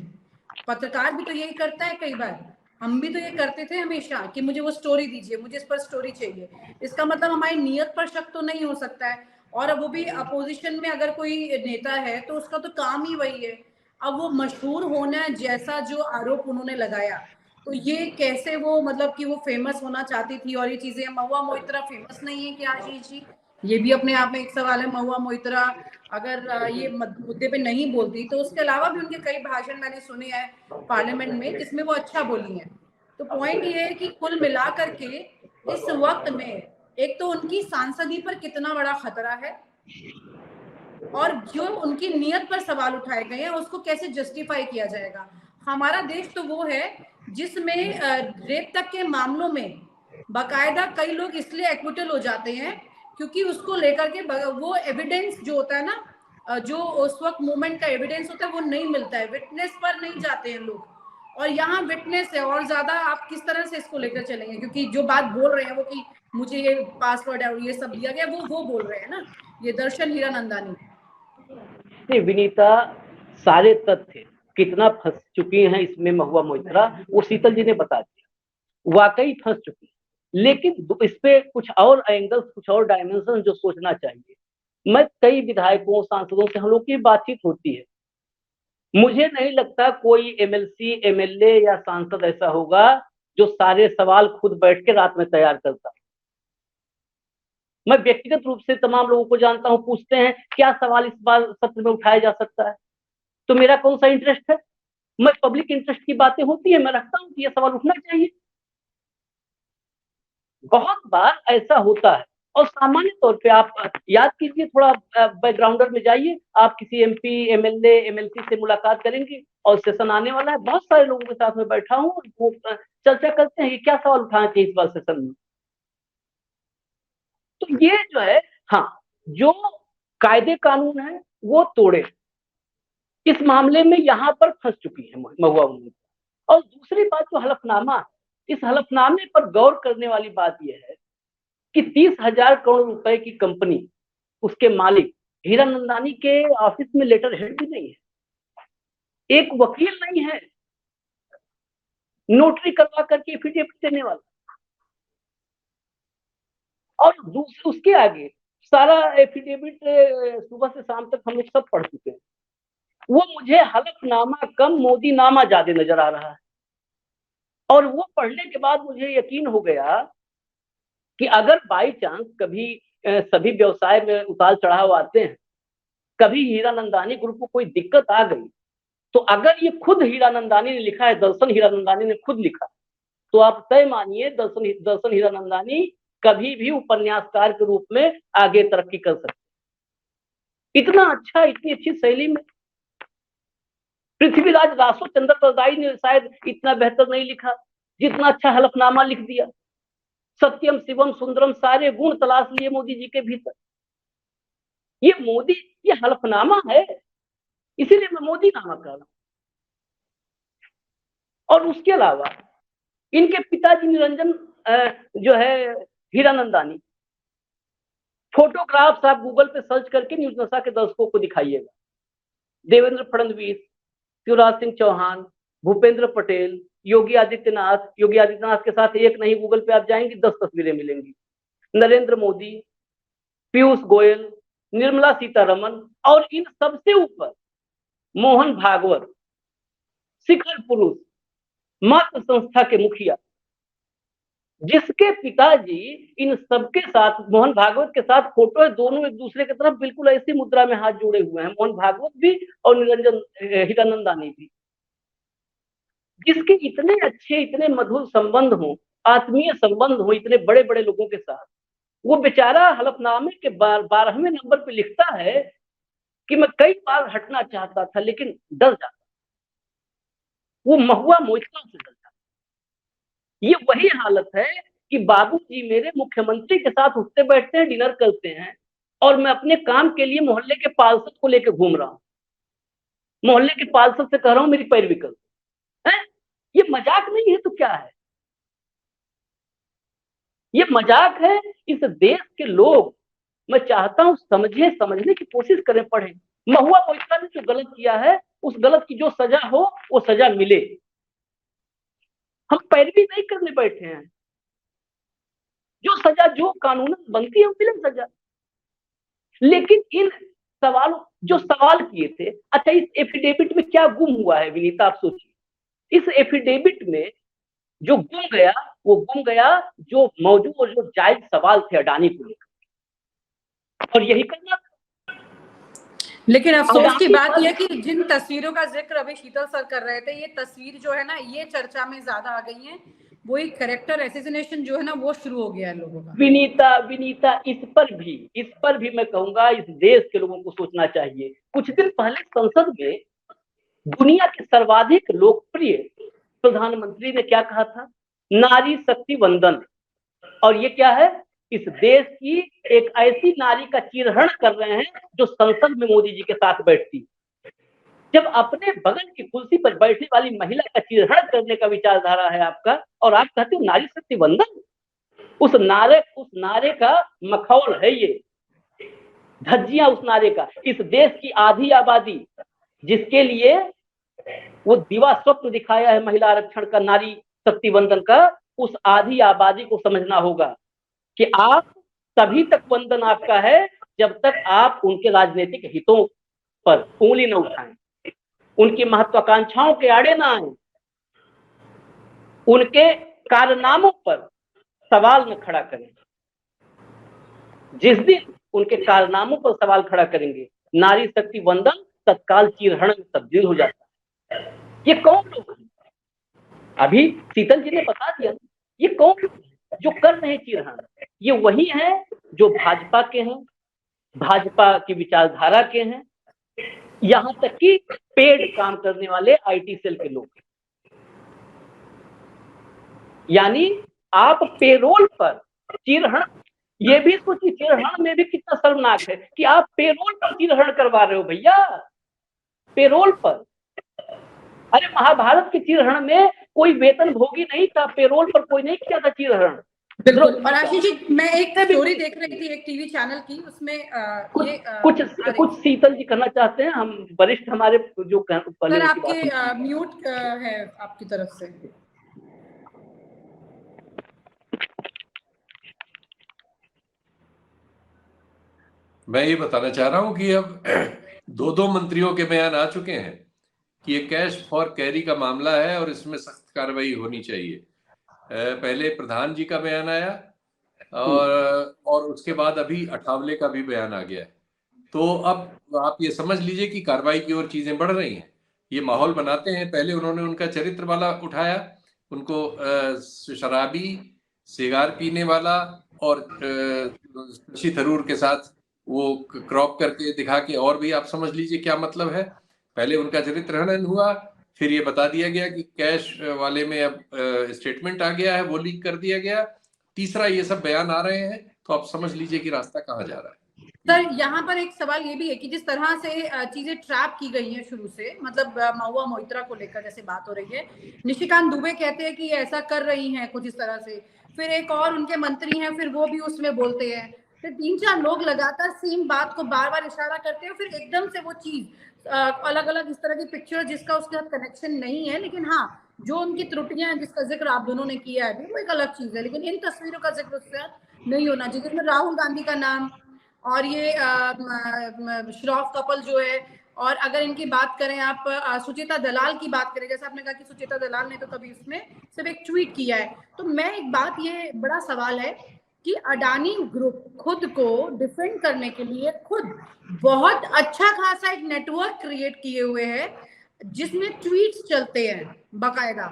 पत्रकार भी तो यही करता है, कई बार हम भी तो ये करते थे हमेशा कि मुझे वो स्टोरी दीजिए, मुझे इस पर स्टोरी चाहिए। इसका मतलब हमारी नीयत पर शक तो नहीं हो सकता है, और अब वो भी अपोजिशन में अगर कोई नेता है तो उसका तो काम ही वही है। अब वो मशहूर होना जैसा जो आरोप उन्होंने लगाया, तो ये कैसे वो मतलब कि वो फेमस होना चाहती थी और ये चीजें। महुआ मोइत्रा फेमस नहीं है क्या आशीष जी? ये भी अपने आप में एक सवाल है। महुआ मोइत्रा अगर ये मुद्दे पे नहीं बोलती तो उसके अलावा भी उनके कई भाषण मैंने सुने हैं पार्लियामेंट में जिसमें वो अच्छा बोली हैं। तो पॉइंट ये है कि कुल मिला करके इस वक्त में एक तो उनकी सांसदी पर कितना बड़ा खतरा है, और जो उनकी नीयत पर सवाल उठाए गए हैं उसको कैसे जस्टिफाई किया जाएगा। हमारा देश तो वो है जिसमें रेप तक के मामलों में बाकायदा कई लोग इसलिए एक्विटल हो जाते हैं क्योंकि उसको लेकर के वो एविडेंस जो होता है ना, जो उस वक्त मूवमेंट का एविडेंस होता है वो नहीं मिलता है, विटनेस पर नहीं जाते हैं लोग। और यहाँ विटनेस है, और ज्यादा आप किस तरह से इसको लेकर चलेंगे, क्योंकि जो बात बोल रहे हैं वो कि मुझे ये पासवर्ड है और ये सब दिया गया, वो बोल रहे हैं ना, ये दर्शन हीरानंदानी। नहीं विनीता, सारे तथ्य कितना फंस चुकी हैं इसमें महुआ मोइत्रा, वो शीतल जी ने बता दिया, वाकई फंस चुकी है। लेकिन इस पे कुछ और एंगल्स, कुछ और डायमेंशन जो सोचना चाहिए। मैं कई विधायकों, सांसदों से हम लोग की बातचीत होती है, मुझे नहीं लगता कोई एमएलसी, एमएलए या सांसद ऐसा होगा जो सारे सवाल खुद बैठ के रात में तैयार करता। मैं व्यक्तिगत रूप से तमाम लोगों को जानता हूं, पूछते हैं क्या सवाल इस बार सत्र में उठाया जा सकता है, तो मेरा कौन सा इंटरेस्ट है। मैं पब्लिक इंटरेस्ट की बातें होती है, मैं रखता हूं कि यह सवाल उठना चाहिए। बहुत बार ऐसा होता है, और सामान्य तौर पे आप याद कीजिए, थोड़ा बैकग्राउंडर में जाइए, आप किसी एमपी, एमएलए, एमएलसी से मुलाकात करेंगे और सेशन आने वाला है, बहुत सारे लोगों के साथ में बैठा हूँ, वो चर्चा करते हैं कि क्या सवाल उठाना चाहिए इस बार सेशन में। तो ये जो है, हाँ, जो कायदे कानून है वो तोड़े, इस मामले में यहां पर फंस चुकी है महुआ मोइत्रा। और दूसरी बात जो हलफनामा, इस हलफनामे पर गौर करने वाली बात यह है कि 30,000 करोड़ रुपए की कंपनी, उसके मालिक हीरानंदानी के ऑफिस में लेटर हेड भी नहीं है, एक वकील नहीं है नोटरी करवा करके एफिडेविट देने वाला, और दूसरे उसके आगे सारा एफिडेविट सुबह से शाम तक हम लोग सब पढ़ चुके हैं। वो मुझे हलफनामा कम मोदी नामा ज्यादा नजर आ रहा है, और वो पढ़ने के बाद मुझे यकीन हो गया कि अगर बाई चांस कभी सभी व्यवसाय में उतार चढ़ाव आते हैं, कभी हीरानंदानी ग्रुप को कोई दिक्कत आ गई, तो अगर ये खुद हीरानंदानी ने लिखा है, दर्शन हीरानंदानी ने खुद लिखा, तो आप तय मानिए दर्शन हीरानंदानी कभी भी उपन्यासकार के रूप में आगे तरक्की कर सकते। इतना अच्छा, इतनी अच्छी शैली में पृथ्वीराज रासो चंद्र प्रदाई ने शायद इतना बेहतर नहीं लिखा जितना अच्छा हलफनामा लिख दिया। सत्यम शिवम सुंदरम सारे गुण तलाश लिए मोदी जी के भीतर। ये मोदी, ये हलफनामा है, इसीलिए मैं मोदी नामा कर रहा हूं। और उसके अलावा इनके पिताजी निरंजन जो है हीरानंदानी, फोटोग्राफ्स आप गूगल पे सर्च करके न्यूज नशा के दर्शकों को दिखाइएगा। देवेंद्र फडणवीस, शिवराज सिंह चौहान, भूपेंद्र पटेल, योगी आदित्यनाथ के साथ एक नहीं, गूगल पे आप जाएंगे 10 तस्वीरें मिलेंगी। नरेंद्र मोदी, पीयूष गोयल, निर्मला सीतारमन, और इन सबसे ऊपर मोहन भागवत, शिखर पुरुष, मातृ संस्था के मुखिया, जिसके पिताजी इन सबके साथ, मोहन भागवत के साथ फोटो है, दोनों एक दूसरे की तरफ बिल्कुल ऐसी मुद्रा में हाथ जोड़े हुए हैं, मोहन भागवत भी और निरंजन हीरानंदानी भी। जिसके इतने अच्छे, इतने मधुर संबंध हो, आत्मीय संबंध हो इतने बड़े बड़े लोगों के साथ, वो बेचारा हलफनामे के 12वें नंबर पे लिखता है कि मैं कई बार हटना चाहता था लेकिन डर जाता। वो महुआ मोइत्रा से डरता। ये वही हालत है कि बाबूजी मेरे मुख्यमंत्री के साथ उठते बैठते हैं, डिनर करते हैं, और मैं अपने काम के लिए मोहल्ले के पार्षद को लेकर घूम रहा हूं, मोहल्ले के पार्षद से कह रहा हूं मेरी पैरवी कर। ये मजाक नहीं है तो क्या है? ये मजाक है। इस देश के लोग, मैं चाहता हूं समझने की कोशिश करें, पढ़ें। महुआ मोइत्रा ने जो गलत किया है, उस गलत की जो सजा हो वो सजा मिले। हम पैरवी नहीं करने बैठे हैं, जो सजा जो कानून बनती है मिले सजा। लेकिन इन सवालों, जो सवाल किए थे, अच्छा इस एफिडेविट में क्या गुम हुआ है विनीता, आप सोचिए। इस एफिडेविट में जो गुम गया, वो गुम गया जो मौजूद और जो जायज सवाल थे अडानी को लेकर, और यही करना। लेकिन अफसोस की बात यह कि जिन तस्वीरों का जिक्र अभी शीतल सर कर रहे थे, ये तस्वीर जो है ना, ये चर्चा में ज्यादा आ गई है। वो एक कैरेक्टर एसेसिनेशन जो है ना, वो शुरू हो गया है लोगों का। विनीता इस पर भी मैं कहूंगा, इस देश के लोगों को सोचना चाहिए। कुछ दिन पहले संसद में दुनिया के सर्वाधिक लोकप्रिय प्रधानमंत्री ने क्या कहा था? नारी शक्ति वंदन। और ये क्या है? इस देश की एक ऐसी नारी का चीरहरण कर रहे हैं जो संसद में मोदी जी के साथ बैठती। जब अपने बगल की कुर्सी पर बैठने वाली महिला का चीरहरण करने का विचारधारा है आपका, और आप कहते हो नारी शक्ति वंदन। उस नारे का मखौल है ये, धज्जियां उस नारे का। इस देश की आधी आबादी, जिसके लिए वो दिवा स्वप्न दिखाया है महिला आरक्षण का, नारी शक्ति वंदन का, उस आधी आबादी को समझना होगा कि आप तभी तक वंदन आपका है जब तक आप उनके राजनीतिक हितों पर उंगली न उठाएं, उनकी महत्वाकांक्षाओं के आड़े ना आए, उनके कारनामों पर सवाल न खड़ा करें। जिस दिन उनके कारनामों पर सवाल खड़ा करेंगे, नारी शक्ति वंदन तत्काल चीरहरण में तब्दील हो जाता है। ये कौन लोग हैं? अभी शीतल जी ने बता दिया, ये कौन लोग हैं जो कर रहे हैं चीरहरण? ये वही हैं जो भाजपा के हैं, भाजपा की विचारधारा के हैं, यहां तक कि पेड काम करने वाले आईटी सेल के लोग। यानी आप पेरोल पर चीरहरण, ये भी सोचिए, चीरहरण में भी कितना शर्मनाक है कि आप पेरोल पर चीरहरण करवा रहे हो भैया, पेरोल पर। अरे महाभारत के चीरहरण में कोई वेतन भोगी नहीं था, पेरोल पर कोई नहीं किया था चीरहरण। बिल्कुल। और आशीष जी, मैं एक स्टोरी देख रही थी एक टीवी चैनल की, उसमें कुछ शीतल जी करना चाहते हैं, हम वरिष्ठ हमारे जो पहले सर उनकी बात आपके म्यूट है आपकी तरफ से। मैं ये बताना चाह रहा हूं कि अब दो मंत्रियों के बयान आ चुके हैं कि ये कैश फॉर कैरी का मामला है और इसमें सख्त कार्रवाई होनी चाहिए। पहले प्रधान जी का बयान आया और उसके बाद अभी अठावले का भी बयान आ गया है। तो अब आप ये समझ लीजिए कि कार्रवाई की ओर चीजें बढ़ रही हैं। ये माहौल बनाते हैं। पहले उन्होंने उनका चरित्र वाला उठाया, उनको शराबी, सिगार पीने वाला और शशि थरूर के साथ वो क्रॉप करके दिखा के, और भी आप समझ लीजिए क्या मतलब है। पहले उनका चरित्र हनन हुआ, फिर ये बता दिया गया कि कैश वाले में अब स्टेटमेंट आ गया है, वो लीक कर दिया गया। तीसरा ये सब बयान आ रहे हैं, तो आप समझ लीजिए कि रास्ता कहाँ जा रहा है। सर यहाँ पर एक सवाल ये भी है कि जिस तरह से चीजें ट्रैप की गई हैं शुरू से, मतलब महुआ मोइत्रा को लेकर जैसे बात हो रही है, निशिकांत दुबे कहते हैं कि ये ऐसा कर रही हैं कुछ इस तरह से, फिर एक और उनके मंत्री हैं, फिर वो भी उसमें बोलते हैं, फिर 3-4 लोग लगातार सेम बात को बार बार इशारा करते हैं, फिर एकदम से वो चीज अलग अलग इस तरह की पिक्चर जिसका उसके साथ कनेक्शन नहीं है, लेकिन हाँ जो उनकी त्रुटियां हैं जिसका जिक्र आप दोनों ने किया है वो एक अलग चीज है, लेकिन इन तस्वीरों का जिक्र उससे नहीं होना चाहिए जिसमें राहुल गांधी का नाम और ये श्रॉफ कपल जो है, और अगर इनकी बात करें आप सुचेता दलाल की बात करें, जैसे आपने कहा कि सुचेता दलाल ने तो कभी उसमें सिर्फ एक ट्वीट किया है, तो मैं एक बात, ये बड़ा सवाल है कि अडानी ग्रुप खुद को डिफेंड करने के लिए खुद बहुत अच्छा खासा एक नेटवर्क क्रिएट किए हुए है जिसमें ट्वीट्स चलते हैं बाकायदा,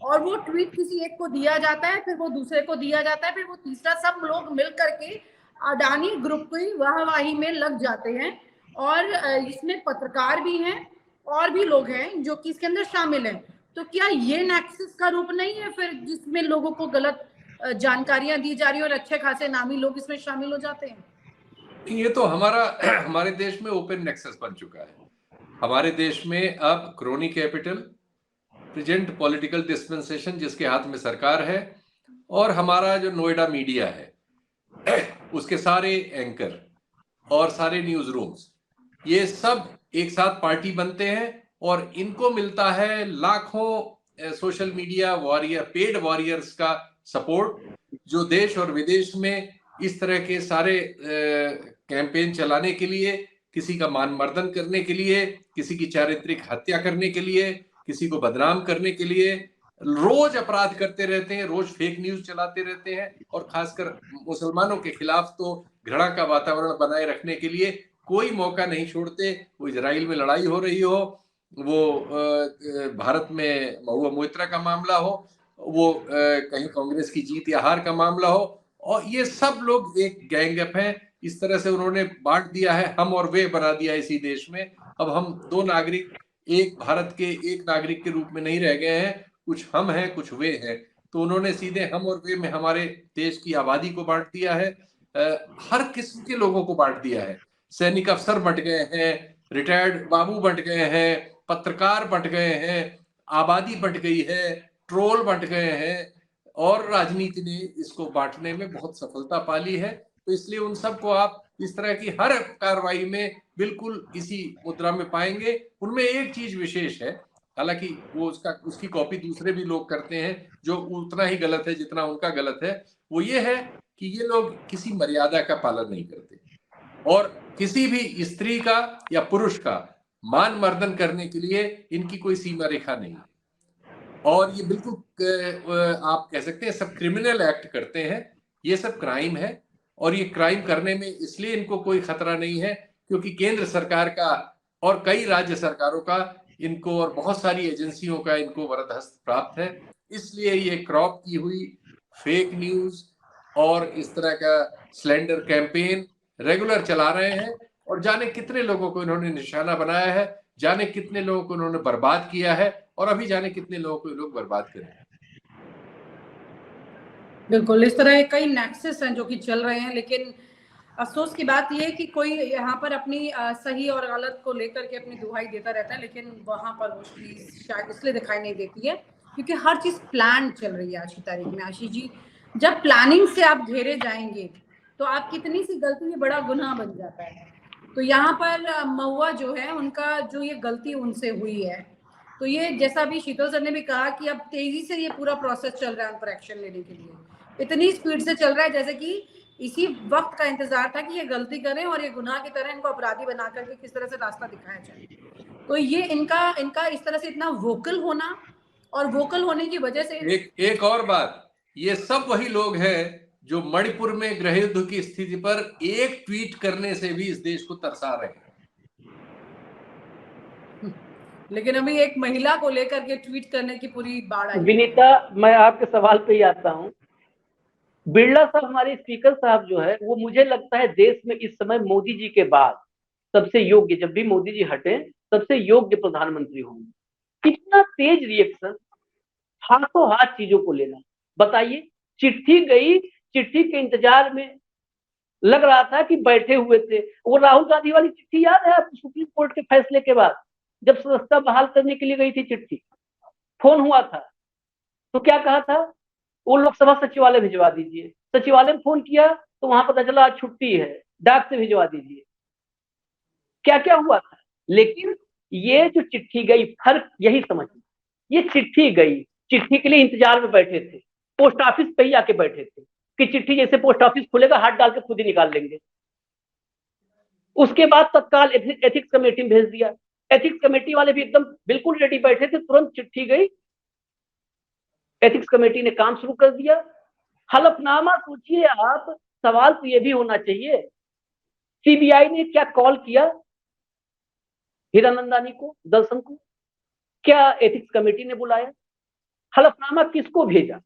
और वो ट्वीट किसी एक को दिया जाता है, फिर वो दूसरे को दिया जाता है, फिर वो तीसरा, सब लोग मिल करके अडानी ग्रुप की वाहवाही में लग जाते हैं, और इसमें पत्रकार भी हैं और भी लोग हैं जो कि इसके अंदर शामिल हैं। तो क्या ये नेक्सस का रूप नहीं है फिर, जिसमें लोगों को गलत जानकारियां दी जा रही है और अच्छे खासे नामी लोग इसमें शामिल हो जाते हैं? ये तो हमारे देश में ओपन नेक्सस बन चुका है। हमारे देश में अब crony capital, present political dispensation जिसके हाथ में सरकार है, और हमारा जो नोएडा मीडिया है उसके सारे एंकर और सारे न्यूज रूम्स, ये सब एक साथ पार्टी बनते हैं और इनको मिलता है लाखों social media warrior, paid warriors का सपोर्ट, जो देश और विदेश में इस तरह के सारे कैंपेन चलाने के लिए, किसी का मान मर्दन करने के लिए, किसी की चारित्रिक हत्या करने के लिए, किसी को बदनाम करने के लिए रोज अपराध करते रहते हैं, रोज फेक न्यूज चलाते रहते हैं, और खासकर मुसलमानों के खिलाफ तो घृणा का वातावरण बनाए रखने के लिए कोई मौका नहीं छोड़ते। वो इजराइल में लड़ाई हो रही हो, वो भारत में महुआ मोइत्रा का मामला हो, वो कहीं कांग्रेस की जीत या हार का मामला हो, और ये सब लोग एक गैंगअप है। इस तरह से उन्होंने बांट दिया है, हम और वे बना दिया इसी देश में। अब हम दो नागरिक, एक भारत के एक नागरिक के रूप में नहीं रह गए हैं, कुछ हम हैं कुछ वे हैं। तो उन्होंने सीधे हम और वे में हमारे देश की आबादी को बांट दिया है, हर किस्म के लोगों को बांट दिया है। सैनिक अफसर बंट गए हैं, रिटायर्ड बाबू बंट गए हैं, पत्रकार बंट गए हैं, आबादी बंट गई है, ट्रोल बंट गए हैं, और राजनीति ने इसको बांटने में बहुत सफलता पाली है। तो इसलिए उन सबको आप इस तरह की हर कार्रवाई में बिल्कुल इसी मुद्रा में पाएंगे। उनमें एक चीज विशेष है, हालांकि वो उसकी कॉपी दूसरे भी लोग करते हैं जो उतना ही गलत है जितना उनका गलत है, वो ये है कि ये लोग किसी मर्यादा का पालन नहीं करते, और किसी भी स्त्री का या पुरुष का मान मर्दन करने के लिए इनकी कोई सीमा रेखा नहीं है, और ये बिल्कुल आप कह सकते हैं सब क्रिमिनल एक्ट करते हैं। ये सब क्राइम है, और ये क्राइम करने में इसलिए इनको कोई खतरा नहीं है क्योंकि केंद्र सरकार का और कई राज्य सरकारों का इनको, और बहुत सारी एजेंसियों का इनको वरदहस्त प्राप्त है। इसलिए ये क्रॉप की हुई फेक न्यूज और इस तरह का स्लेंडर कैंपेन रेगुलर चला रहे हैं, और जाने कितने लोगों को इन्होंने निशाना बनाया है, जाने कितने लोगों को इन्होंने बर्बाद किया है, और अभी जाने कितने लोगों को लोग बर्बाद करें। बिल्कुल, इस तरह कई नेक्सस हैं जो कि चल रहे हैं, लेकिन अफसोस की बात यह है कि कोई यहाँ पर अपनी सही और गलत को लेकर के अपनी दुहाई देता रहता है, लेकिन वहां पर वो चीज शायद इसलिए दिखाई नहीं देती है क्योंकि हर चीज प्लान चल रही है आज की तारीख में। आशीष जी, जब प्लानिंग से आप घेरे जाएंगे तो आप कितनी सी गलती ये बड़ा गुनाह बन जाता है। तो यहाँ पर महुआ जो है उनका जो ये गलती उनसे हुई है, तो ये जैसा अभी शीतल सर ने भी कहा कि अब तेजी से ये पूरा प्रोसेस चल रहा है उन पर एक्शन लेने के लिए, इतनी स्पीड से चल रहा है जैसे कि इसी वक्त का इंतजार था कि ये गलती करें और ये गुनाह की तरह इनको अपराधी बना करके किस तरह से रास्ता दिखाया जाए। तो ये इनका इस तरह से इतना वोकल होना और वोकल होने की वजह से एक और बात, ये सब वही लोग हैं जो मणिपुर में गृह युद्ध की स्थिति पर एक ट्वीट करने से भी इस देश को तरसा रहे हैं। लेकिन अभी एक महिला को लेकर के ट्वीट करने की पूरी बाढ़ आई। विनीता, मैं आपके सवाल पे ही आता हूँ। बिरला साहब, हमारे स्पीकर साहब जो है, वो मुझे लगता है देश में इस समय मोदी जी के बाद सबसे योग्य, जब भी मोदी जी हटे, सबसे योग्य प्रधानमंत्री होंगे। कितना तेज रिएक्शन, हाथों हाथ चीजों को लेना। बताइए, चिट्ठी गई, चिट्ठी के इंतजार में लग रहा था कि बैठे हुए थे। वो राहुल गांधी वाली चिट्ठी याद है आपको, सुप्रीम कोर्ट के फैसले के बाद जब सदस्यता बहाल करने के लिए गई थी चिट्ठी, फोन हुआ था तो क्या कहा था, वो लोकसभा सचिवालय भिजवा दीजिए। सचिवालय में फोन किया तो वहां पता चला आज छुट्टी है, डाक से भिजवा दीजिए। क्या क्या हुआ था। लेकिन ये जो चिट्ठी गई, फर्क यही समझिए, ये चिट्ठी गई, चिट्ठी के लिए इंतजार में बैठे थे, पोस्ट ऑफिस पे ही आके बैठे थे कि चिट्ठी जैसे पोस्ट ऑफिस खुलेगा हाथ डाल के खुद ही निकाल लेंगे। उसके बाद तत्काल एथिक्स कमेटी में भेज दिया। एथिक्स कमेटी वाले भी एकदम बिल्कुल रेडी बैठे थे, तुरंत चिट्ठी गई, एथिक्स कमेटी ने काम शुरू कर दिया। हलफनामा सोचिए आप, सवाल तो ये भी होना चाहिए, सीबीआई ने क्या कॉल किया हीरानंदानी को, दर्शन को, क्या एथिक्स कमेटी ने बुलाया, हलफनामा किसको भेजा,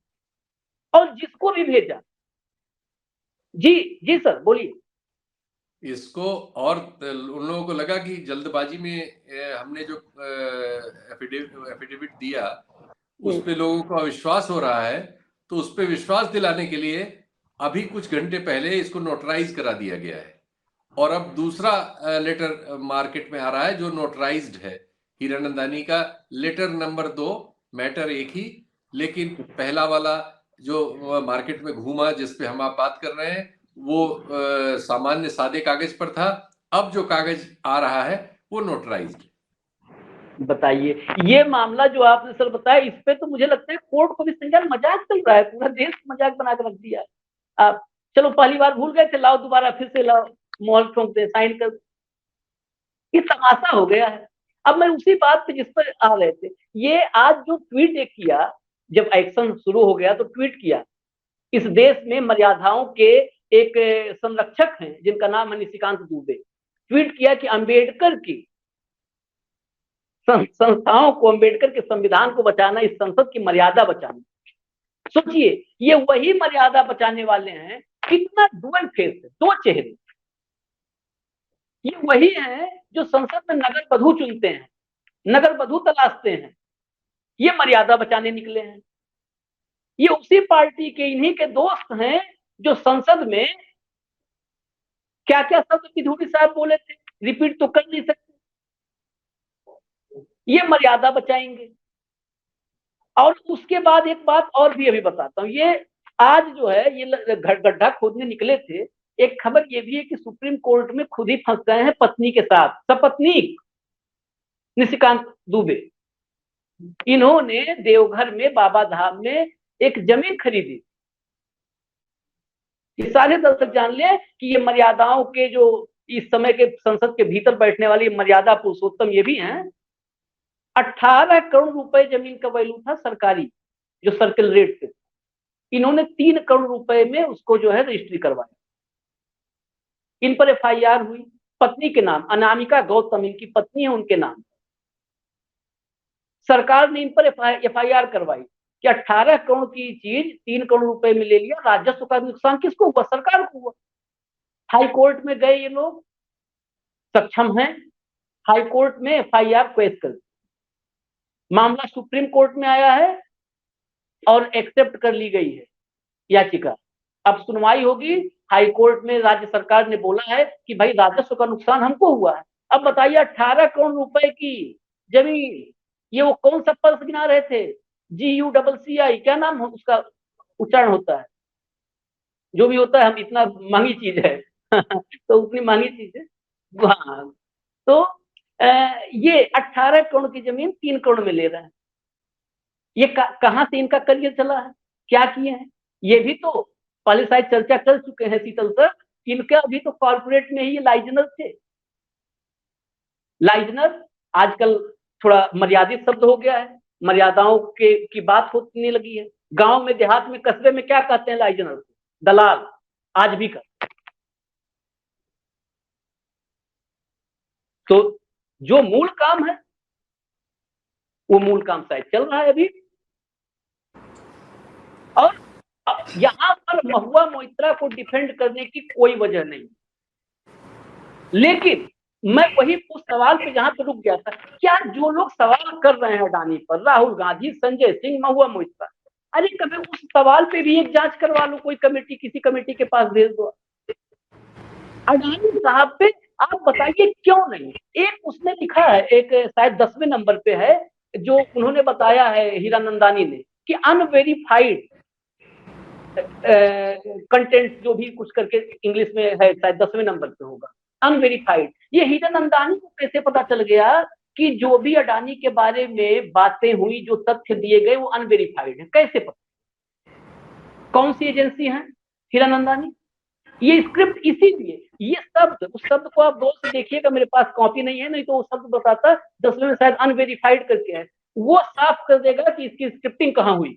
और जिसको भी भेजा। जी जी सर बोलिए। इसको और उन लोगों को लगा कि जल्दबाजी में हमने जो एफिडेविट दिया उस पे लोगों को अविश्वास हो रहा है, तो उस पे विश्वास दिलाने के लिए अभी कुछ घंटे पहले इसको नोटराइज करा दिया गया है। और अब दूसरा लेटर मार्केट में आ रहा है जो नोटराइज्ड है, हीरानंदानी का लेटर नंबर 2, मैटर एक ही, लेकिन पहला वाला जो मार्केट में घूमा जिस पे हम आप बात कर रहे हैं वो सामान्य सादे कागज पर था। अब जो कागज आ रहा है वो नोटराइज्ड। बताइए, ये मामला जो आपने सर बताया, इस पे तो मुझे लगता है कोर्ट को भी संज्ञान मजाक चल रहा है, पूरा देश मजाक बना के रख दिया। आप चलो पहली बार भूल गए थे, लाओ दोबारा फिर से लाओ, मोहर ठोक दे, साइन कर, ये तमाशा हो गया है। अब मैं उसी बात पे जिस पर आ रहे थे, ये आज जो ट्वीट एक किया, जब एक्शन शुरू हो गया तो ट्वीट किया, इस देश में मर्यादाओं के एक संरक्षक हैं जिनका नाम है निशिकांत दुबे, ट्वीट किया कि अंबेडकर की संस्थाओं को, अंबेडकर के संविधान को बचाना, इस संसद की मर्यादा बचाना। सोचिए, ये वही मर्यादा बचाने वाले हैं, कितना डुअल फेस है, दो चेहरे। ये वही हैं जो संसद में नगर वधु चुनते हैं, नगर वधु तलाशते हैं, ये मर्यादा बचाने निकले हैं। ये उसी पार्टी के, इन्हीं के दोस्त हैं जो संसद में क्या क्या शब्द पिधूरी साहब बोले थे, रिपीट तो कर नहीं सकते, ये मर्यादा बचाएंगे। और उसके बाद एक बात और भी अभी बताता हूं, ये आज जो है ये गड्ढा खोदने निकले थे, एक खबर ये भी है कि सुप्रीम कोर्ट में खुद ही फंस गए हैं पत्नी के साथ, सपत्नीक निशिकांत दुबे। इन्होंने देवघर में, बाबा धाम में एक जमीन खरीदी। सारे दर्शक जान ले कि ये मर्यादाओं के, जो इस समय के संसद के भीतर बैठने वाली मर्यादा पुरुषोत्तम ये भी हैं। 18 करोड़ रुपए जमीन का वैल्यू था सरकारी, जो सर्किल रेट पे। इन्होंने 3 करोड़ रुपए में उसको जो है रजिस्ट्री करवाया। इन पर एफआईआर हुई, पत्नी के नाम, अनामिका गौतम इनकी पत्नी है, उनके नाम। सरकार ने इन पर एफआईआर करवाई कि 18 करोड़ की चीज 3 करोड़ रुपए में ले लिया, राजस्व का नुकसान किसको हुआ, सरकार को हुआ। हाई कोर्ट में गए ये लोग, सक्षम हैं, हाई कोर्ट में एफआईआर पेश कर, मामला सुप्रीम कोर्ट में आया है और एक्सेप्ट कर ली गई है याचिका। अब सुनवाई होगी हाई कोर्ट में। राज्य सरकार ने बोला है कि भाई राजस्व का नुकसान हमको हुआ है। अब बताइए, 18 करोड़ रुपए की जमीन, ये वो कौन सा पर्स गिना रहे थे, GUCCI, क्या नाम उसका उच्चारण होता है, जो भी होता है, हम इतना महंगी चीज है तो उतनी महंगी चीज है। हाँ, तो ये 18 करोड़ की जमीन 3 करोड़ में ले रहे हैं। ये कहाँ से इनका करियर चला है, क्या किए हैं? ये भी तो पहले शायद चर्चा कर चुके हैं शीतल सर, इनका अभी तो कॉर्पोरेट में ही लाइजनर थे। लाइजनर आजकल थोड़ा मर्यादित शब्द हो गया है, मर्यादाओं की बात होने लगी है। गांव में, देहात में, कस्बे में क्या कहते हैं लाइजनर को? दलाल, आज भी करते। तो जो मूल काम है वो मूल काम शायद चल रहा है अभी। और यहां पर महुआ मोइत्रा को डिफेंड करने की कोई वजह नहीं, लेकिन मैं वही उस सवाल पे जहां पे रुक गया था, क्या जो लोग सवाल कर रहे हैं अडानी पर, राहुल गांधी, संजय सिंह, महुआ मोइत्रा, अरे कभी उस सवाल पे भी एक जांच करवा लो, कोई कमेटी, किसी कमेटी के पास भेज दो। अडानी साहब पे आप बताइए क्यों नहीं? एक उसने लिखा है, एक शायद 10वें नंबर पे है, जो उन्होंने बताया है हीरानंदानी ने, कि अनवेरिफाइड कंटेंट जो भी कुछ करके इंग्लिश में है, शायद 10वें नंबर पे होगा, अनवेरिफाइड। ये हीरानंदानी को कैसे पता चल गया कि जो भी अडानी के बारे में बातें हुई, जो तथ्य दिए गए, वो अनवेरिफाइड है? कैसे पता? कौन सी एजेंसी है? हीरानंदानी। ये स्क्रिप्ट इसीलिए, ये शब्द, उस शब्द को आप गौर से देखिएगा, मेरे पास कॉपी नहीं है, नहीं तो वो शब्द बताता 10वें में शायद अनवेरिफाइड करके है, वो साफ कर देगा कि इसकी स्क्रिप्टिंग कहां हुई।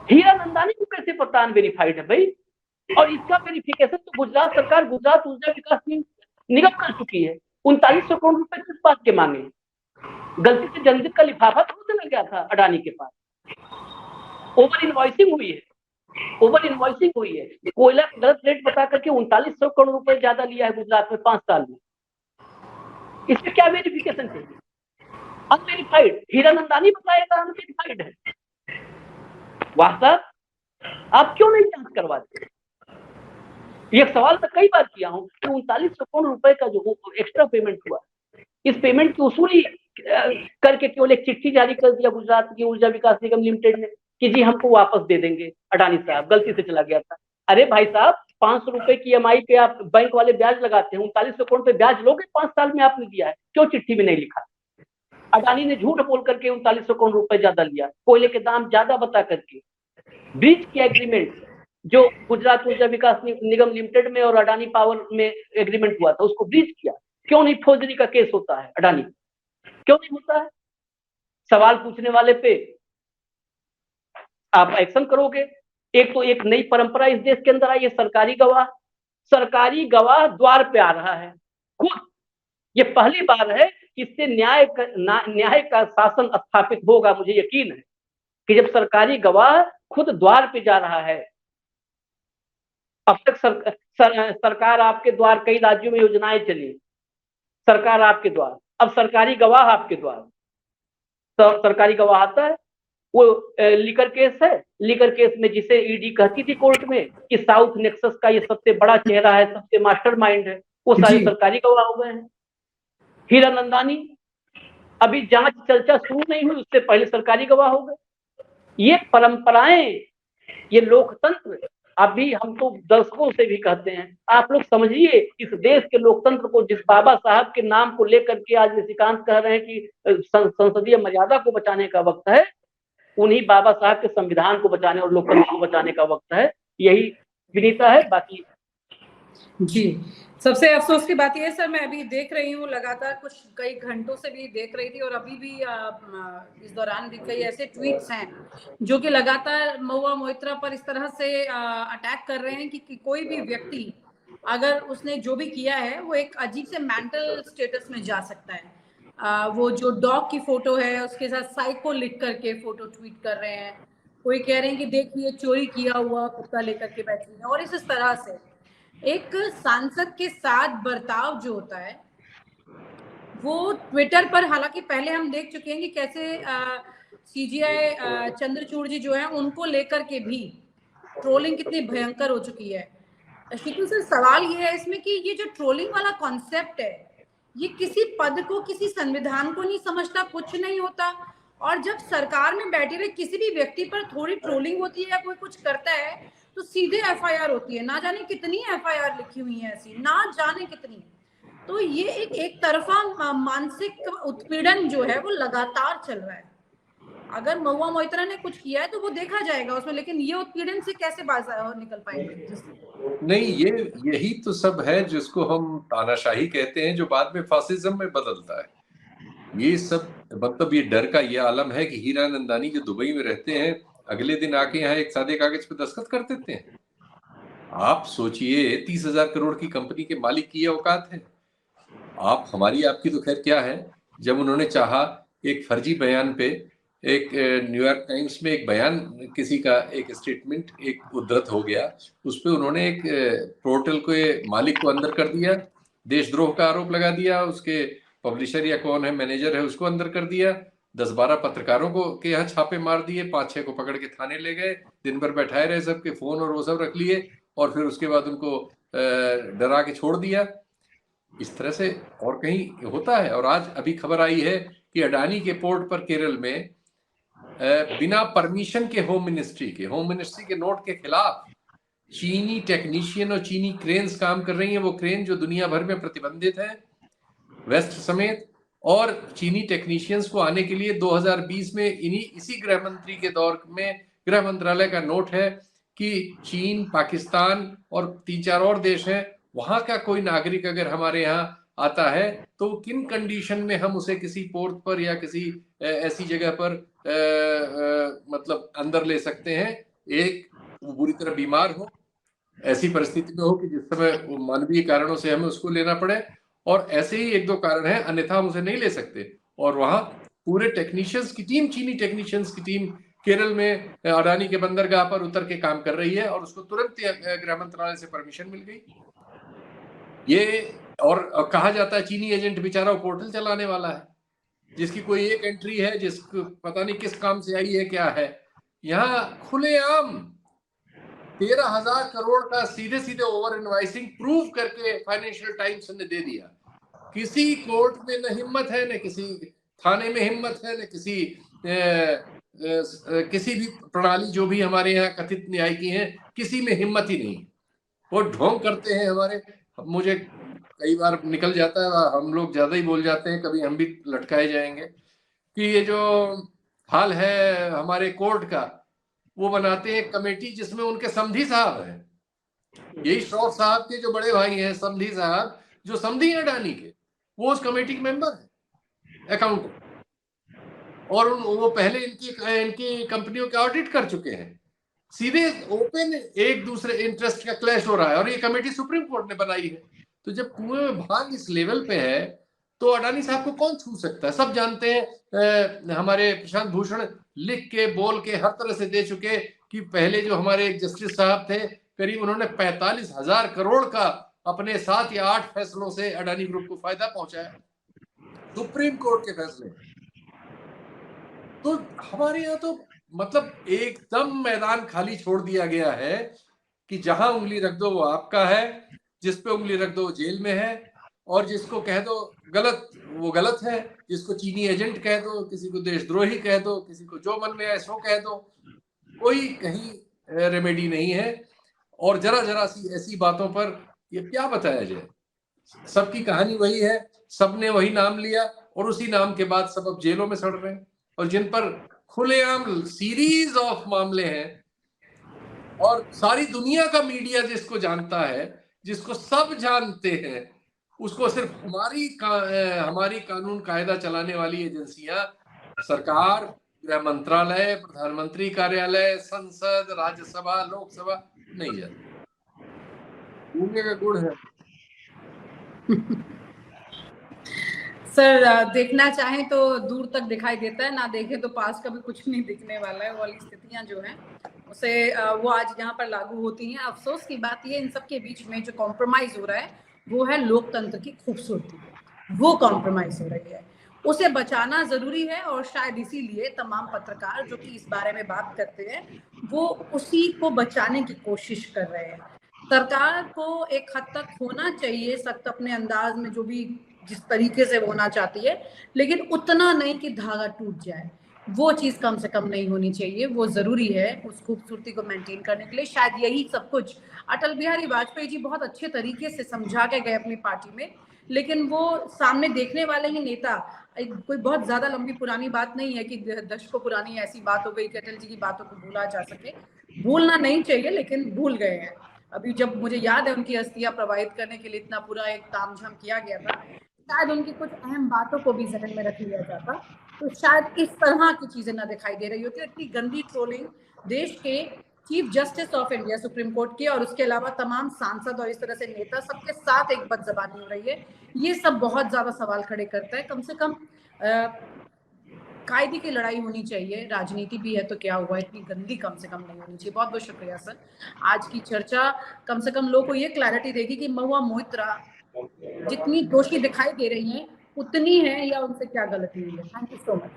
हीरानंदानी को कैसे पता अनवेरिफाइड है भाई? और इसका वेरिफिकेशन तो गुजरात सरकार, गुजरात ऊर्जा विकास निगम कर चुकी है। 3900 करोड़ रुपए किस बात के मांगे? गलती से जनहित का लिफाफा तो लग गया था अडानी के पास, ओवर इनवॉइसिंग हुई है, ओवर इनवॉइसिंग हुई है, कोयला गलत रेट बता करके 3900 करोड़ रुपए ज्यादा लिया है गुजरात में 5 साल में। इसमें क्या वेरिफिकेशन चाहिए? अनवेरिफाइड। हीरानंदानी बताएगा अनवेरिफाइड है। वास्तव आप क्यों नहीं जांच करवाते? ये सवाल मैं कई बार किया हूं कि 3900 करोड़ रुपए का जो एक्स्ट्रा पेमेंट हुआ, इस पेमेंट की वसूली करके केवल एक चिट्ठी जारी कर दिया गुजरात की ऊर्जा विकास निगम लिमिटेड ने कि जी हमको वापस दे देंगे, अडानी साहब गलती से चला गया था। अरे भाई साहब, 500 रुपए की EMI पे आप बैंक वाले ब्याज लगाते हैं, 3900 करोड़ पे ब्याज लोगे? 5 साल में आपने दिया है, क्यों चिट्ठी में नहीं लिखा? अडानी ने झूठ बोल करके 3900 करोड़ रुपए ज्यादा लिया, कोयले के दाम ज्यादा बता करके ब्रीच किया एग्रीमेंट, जो गुजरात ऊर्जा विकास निगम लिमिटेड में और अडानी पावर में एग्रीमेंट हुआ था, उसको ब्रीच किया। क्यों नहीं फौजदारी का केस होता है अडानी, क्यों नहीं होता है? सवाल पूछने वाले पे आप एक्शन करोगे। एक तो एक नई परंपरा इस देश के अंदर आई है, सरकारी गवाह द्वार पे आ रहा है खुद। ये पहली बार है इससे न्याय का शासन स्थापित होगा। मुझे यकीन है कि जब सरकारी गवाह खुद द्वार पे जा रहा है। अब तक सरकार आपके द्वार, कई राज्यों में योजनाएं चली, सरकार आपके द्वार, अब सरकारी गवाह आपके द्वार। तो सरकारी गवाह आता है, वो लीकर केस है, लीकर केस में जिसे ईडी कहती थी कोर्ट में कि साउथ नेक्सस का ये सबसे बड़ा चेहरा है, सबसे मास्टरमाइंड है, वो सारे सरकारी गवाह हो गए हैं। हीरानंदानी, अभी जांच चर्चा शुरू नहीं हुई, उससे पहले सरकारी गवाह हो गए। ये परंपराएं, ये लोकतंत्र, अभी हम तो दर्शकों से भी कहते हैं, आप लोग समझिए इस देश के लोकतंत्र को, जिस बाबा साहब के नाम को लेकर के आज निशिकांत कह रहे हैं कि संसदीय मर्यादा को बचाने का वक्त है, उन्हीं बाबा साहब के संविधान को बचाने और लोकतंत्र को बचाने का वक्त है। यही विनीता है। बाकी जी, सबसे अफसोस की बात यह है सर, मैं अभी देख रही हूँ लगातार, कुछ कई घंटों से भी देख रही थी और अभी भी इस दौरान भी कई ऐसे ट्वीट्स हैं जो कि लगातार महुआ मोइत्रा पर इस तरह से अटैक कर रहे हैं कि कोई भी व्यक्ति अगर उसने जो भी किया है वो एक अजीब से मेंटल स्टेटस में जा सकता है। वो जो डॉग की फोटो है उसके साथ साइको लिख करके फोटो ट्वीट कर रहे हैं, कोई कह रहे हैं कि देखिए चोरी किया हुआ कुत्ता लेकर के बैठी है, और इस तरह से एक सांसद के साथ बर्ताव जो होता है वो ट्विटर पर, हालांकि पहले हम देख चुके हैं कि कैसे CGI चंद्रचूड़ जी जो है उनको लेकर के भी ट्रोलिंग कितनी भयंकर हो चुकी है। शीतल सर, सवाल ये है इसमें कि ये जो ट्रोलिंग वाला कॉन्सेप्ट है, ये किसी पद को, किसी संविधान को नहीं समझता, कुछ नहीं होता, और जब सरकार में बैठे हुए किसी भी व्यक्ति पर थोड़ी ट्रोलिंग होती है या कोई कुछ करता है तो सीधे एफआईआर होती है। ना जाने कितनी एफआईआर लिखी हुई है ऐसी, ना जाने कितनी। तो ये एक तरफा मानसिक उत्पीड़न जो है वो लगातार चल रहा है। अगर महुआ मोइत्रा ने कुछ किया है तो वो देखा जाएगा उसमें, लेकिन ये उत्पीड़न से कैसे बाहर निकल पाएंगे? नहीं, यही तो सब है जिसको हम तानाशाही कहते हैं, जो बाद में फासिज्म में बदलता है। ये सब मतलब ये डर का ये आलम है कि हीरानंदानी जो दुबई में रहते हैं, अगले दिन आके यहाँ एक सादे कागज पे दस्तखत कर देते हैं। आप सोचिए, 30,000 करोड़ की कंपनी के मालिक की ये औकात है। आप हमारी आपकी तो खैर क्या है, जब उन्होंने चाहा एक फर्जी बयान पे, एक न्यूयॉर्क टाइम्स में एक बयान किसी का, एक स्टेटमेंट एक उद्धृत हो गया, उस पर उन्होंने एक पोर्टल के मालिक को अंदर कर दिया, देशद्रोह का आरोप लगा दिया, उसके पब्लिशर या कौन है मैनेजर है उसको अंदर कर दिया, 10-12 पत्रकारों को के यहाँ छापे मार दिए, 5-6 को पकड़ के थाने ले गए, दिन भर बैठाए रहे, सबके फोन और वो सब रख लिए, और फिर उसके बाद उनको डरा के छोड़ दिया। इस तरह से और कहीं होता है। और आज अभी खबर आई है कि अडानी के पोर्ट पर केरल में बिना परमिशन के होम मिनिस्ट्री के नोट के खिलाफ चीनी टेक्नीशियन और चीनी क्रेन्स काम कर रही हैं। वो क्रेन जो दुनिया भर में प्रतिबंधित है, वेस्ट समेत, और चीनी टेक्नीशियंस को आने के लिए 2020 में इसी गृह मंत्री के दौर में गृह मंत्रालय का नोट है कि चीन, पाकिस्तान और 3-4 और देश हैं, वहां का कोई नागरिक अगर हमारे यहाँ आता है तो किन कंडीशन में हम उसे किसी पोर्ट पर या किसी ऐसी जगह पर मतलब अंदर ले सकते हैं। एक, वो बुरी तरह बीमार हो, ऐसी परिस्थिति में हो कि जिस समय मानवीय कारणों से हमें उसको लेना पड़े, और ऐसे ही 1-2 कारण हैं, अन्यथा हम उसे नहीं ले सकते। और वहां पूरे टेक्नीशियंस की टीम, चीनी टेक्नीशियंस की टीम केरल में अडानी के बंदरगाह पर उतर के काम कर रही है, और उसको तुरंत गृह मंत्रालय से परमिशन मिल गई। ये और कहा जाता है चीनी एजेंट बेचारा पोर्टल चलाने वाला है, जिसकी कोई एक एंट्री है, जिसको पता नहीं किस काम से आई है, क्या है। यहाँ खुलेआम 13,000 करोड़ का सीधे सीधे ओवर इनवाइसिंग प्रूव करके फाइनेंशियल टाइम्स ने दे दिया। किसी कोर्ट में न हिम्मत है, न किसी थाने में हिम्मत है, न किसी भी प्रणाली जो भी हमारे यहाँ कथित न्याय की है, किसी में हिम्मत ही नहीं। वो ढोंग करते हैं हमारे। मुझे कई बार निकल जाता है, हम लोग ज्यादा ही बोल जाते हैं, कभी हम भी लटकाए जाएंगे, कि ये जो हाल है हमारे कोर्ट का, वो बनाते हैं कमेटी जिसमें उनके समधी साहब हैं, यही श्रॉफ साहब के जो बड़े भाई हैं, समधी साहब जो समधी हैं अडानी के, वो उस कमेटी के मेंबर है, अकाउंटेंट, और वो पहले इनकी कंपनियों के ऑडिट कर चुके हैं। सीधे ओपन एक दूसरे इंटरेस्ट का क्लैश हो रहा है, और ये कमेटी सुप्रीम कोर्ट ने बनाई है। तो जब कुएं में भाग इस लेवल पे है तो अडानी साहब को कौन छू सकता है? सब जानते हैं, हमारे प्रशांत भूषण लिख के बोल के हर तरह से दे चुके कि पहले जो हमारे जस्टिस साहब थे, करीब उन्होंने 45,000 करोड़ का अपने 7 या 8 फैसलों से अडानी ग्रुप को फायदा पहुंचाया, सुप्रीम कोर्ट के फैसले। तो हमारे यहाँ तो मतलब एकदम मैदान खाली छोड़ दिया गया है कि जहां उंगली रख दो वो आपका है, जिस पे उंगली रख दो वो जेल में है, और जिसको कह दो गलत वो गलत है, जिसको चीनी एजेंट कह दो, किसी को देशद्रोही कह दो, किसी को जो मन में आए सो कह दो, कोई कहीं रेमेडी नहीं है। और जरा सी ऐसी बातों पर ये क्या बताया जाए? सबकी कहानी वही है, सबने वही नाम लिया, और उसी नाम के बाद सब अब जेलों में सड़ रहे हैं, और जिन पर खुलेआम सीरीज ऑफ मामले हैं, और सारी दुनिया का मीडिया जिसको जानता है, जिसको सब जानते हैं, उसको सिर्फ हमारी कानून कायदा चलाने वाली एजेंसियां, सरकार, गृह मंत्रालय, प्रधानमंत्री कार्यालय, संसद, राज्यसभा, लोकसभा नहीं जानती। भूलने का गुण है। सर, देखना चाहें तो दूर तक दिखाई देता है, ना देखें तो पास का भी कुछ नहीं दिखने वाला है। वो वाली स्थितियां जो हैं उसे वो आज यहाँ पर लागू होती हैं। अफसोस की बात ये, इन सब के बीच में जो कॉम्प्रोमाइज हो रहा है वो है लोकतंत्र की खूबसूरती, वो कॉम्प्रोमाइज हो रही है, उसे बचाना जरूरी है। और शायद इसीलिए तमाम पत्रकार जो कि इस बारे में बात करते हैं वो उसी को बचाने की कोशिश कर रहे हैं। सरकार को एक हद तक होना चाहिए सख्त अपने अंदाज में, जो भी जिस तरीके से होना चाहती है, लेकिन उतना नहीं कि धागा टूट जाए। वो चीज कम से कम नहीं होनी चाहिए। वो जरूरी है उस खूबसूरती को मेंटेन करने के लिए। शायद यही सब कुछ अटल बिहारी वाजपेयी जी बहुत अच्छे तरीके से समझा के गए अपनी पार्टी में, लेकिन वो सामने देखने वाले ही नेता, कोई बहुत ज्यादा लंबी पुरानी बात नहीं है कि दशकों पुरानी ऐसी बात हो गई कि अटल जी की बातों को भूला जा सके। भूलना नहीं चाहिए, लेकिन भूल गए हैं। अभी जब मुझे याद है उनकी अस्थियां प्रवाहित करने के लिए इतना पूरा एक तामझाम किया गया था, शायद उनकी कुछ अहम बातों को भी जहन में रख लिया जाता तो शायद इस तरह की चीजें ना दिखाई दे रही होती। इतनी गंदी ट्रोलिंग देश के chief justice of India supreme court के और उसके अलावा तमाम सांसद और इस तरह से नेता सबके साथ एक बदजबानी हो रही है, ये सब बहुत ज्यादा सवाल खड़े करता है। कम से कम कायदे की लड़ाई होनी चाहिए। राजनीति भी है तो क्या हुआ, इतनी गंदी कम से कम नहीं होनी चाहिए। बहुत बहुत शुक्रिया सर। आज की चर्चा कम से कम लोगों को ये क्लैरिटी देगी कि महुआ मोइत्रा जितनी दोषी दिखाई दे रही हैं उतनी है या उनसे क्या गलती हुई है। Thank you so much.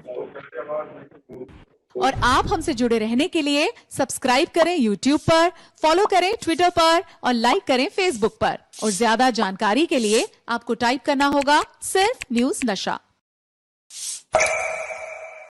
और आप हमसे जुड़े रहने के लिए सब्सक्राइब करें YouTube पर, फॉलो करें Twitter पर और लाइक करें Facebook पर। और ज्यादा जानकारी के लिए आपको टाइप करना होगा सिर्फ न्यूज़ नशा।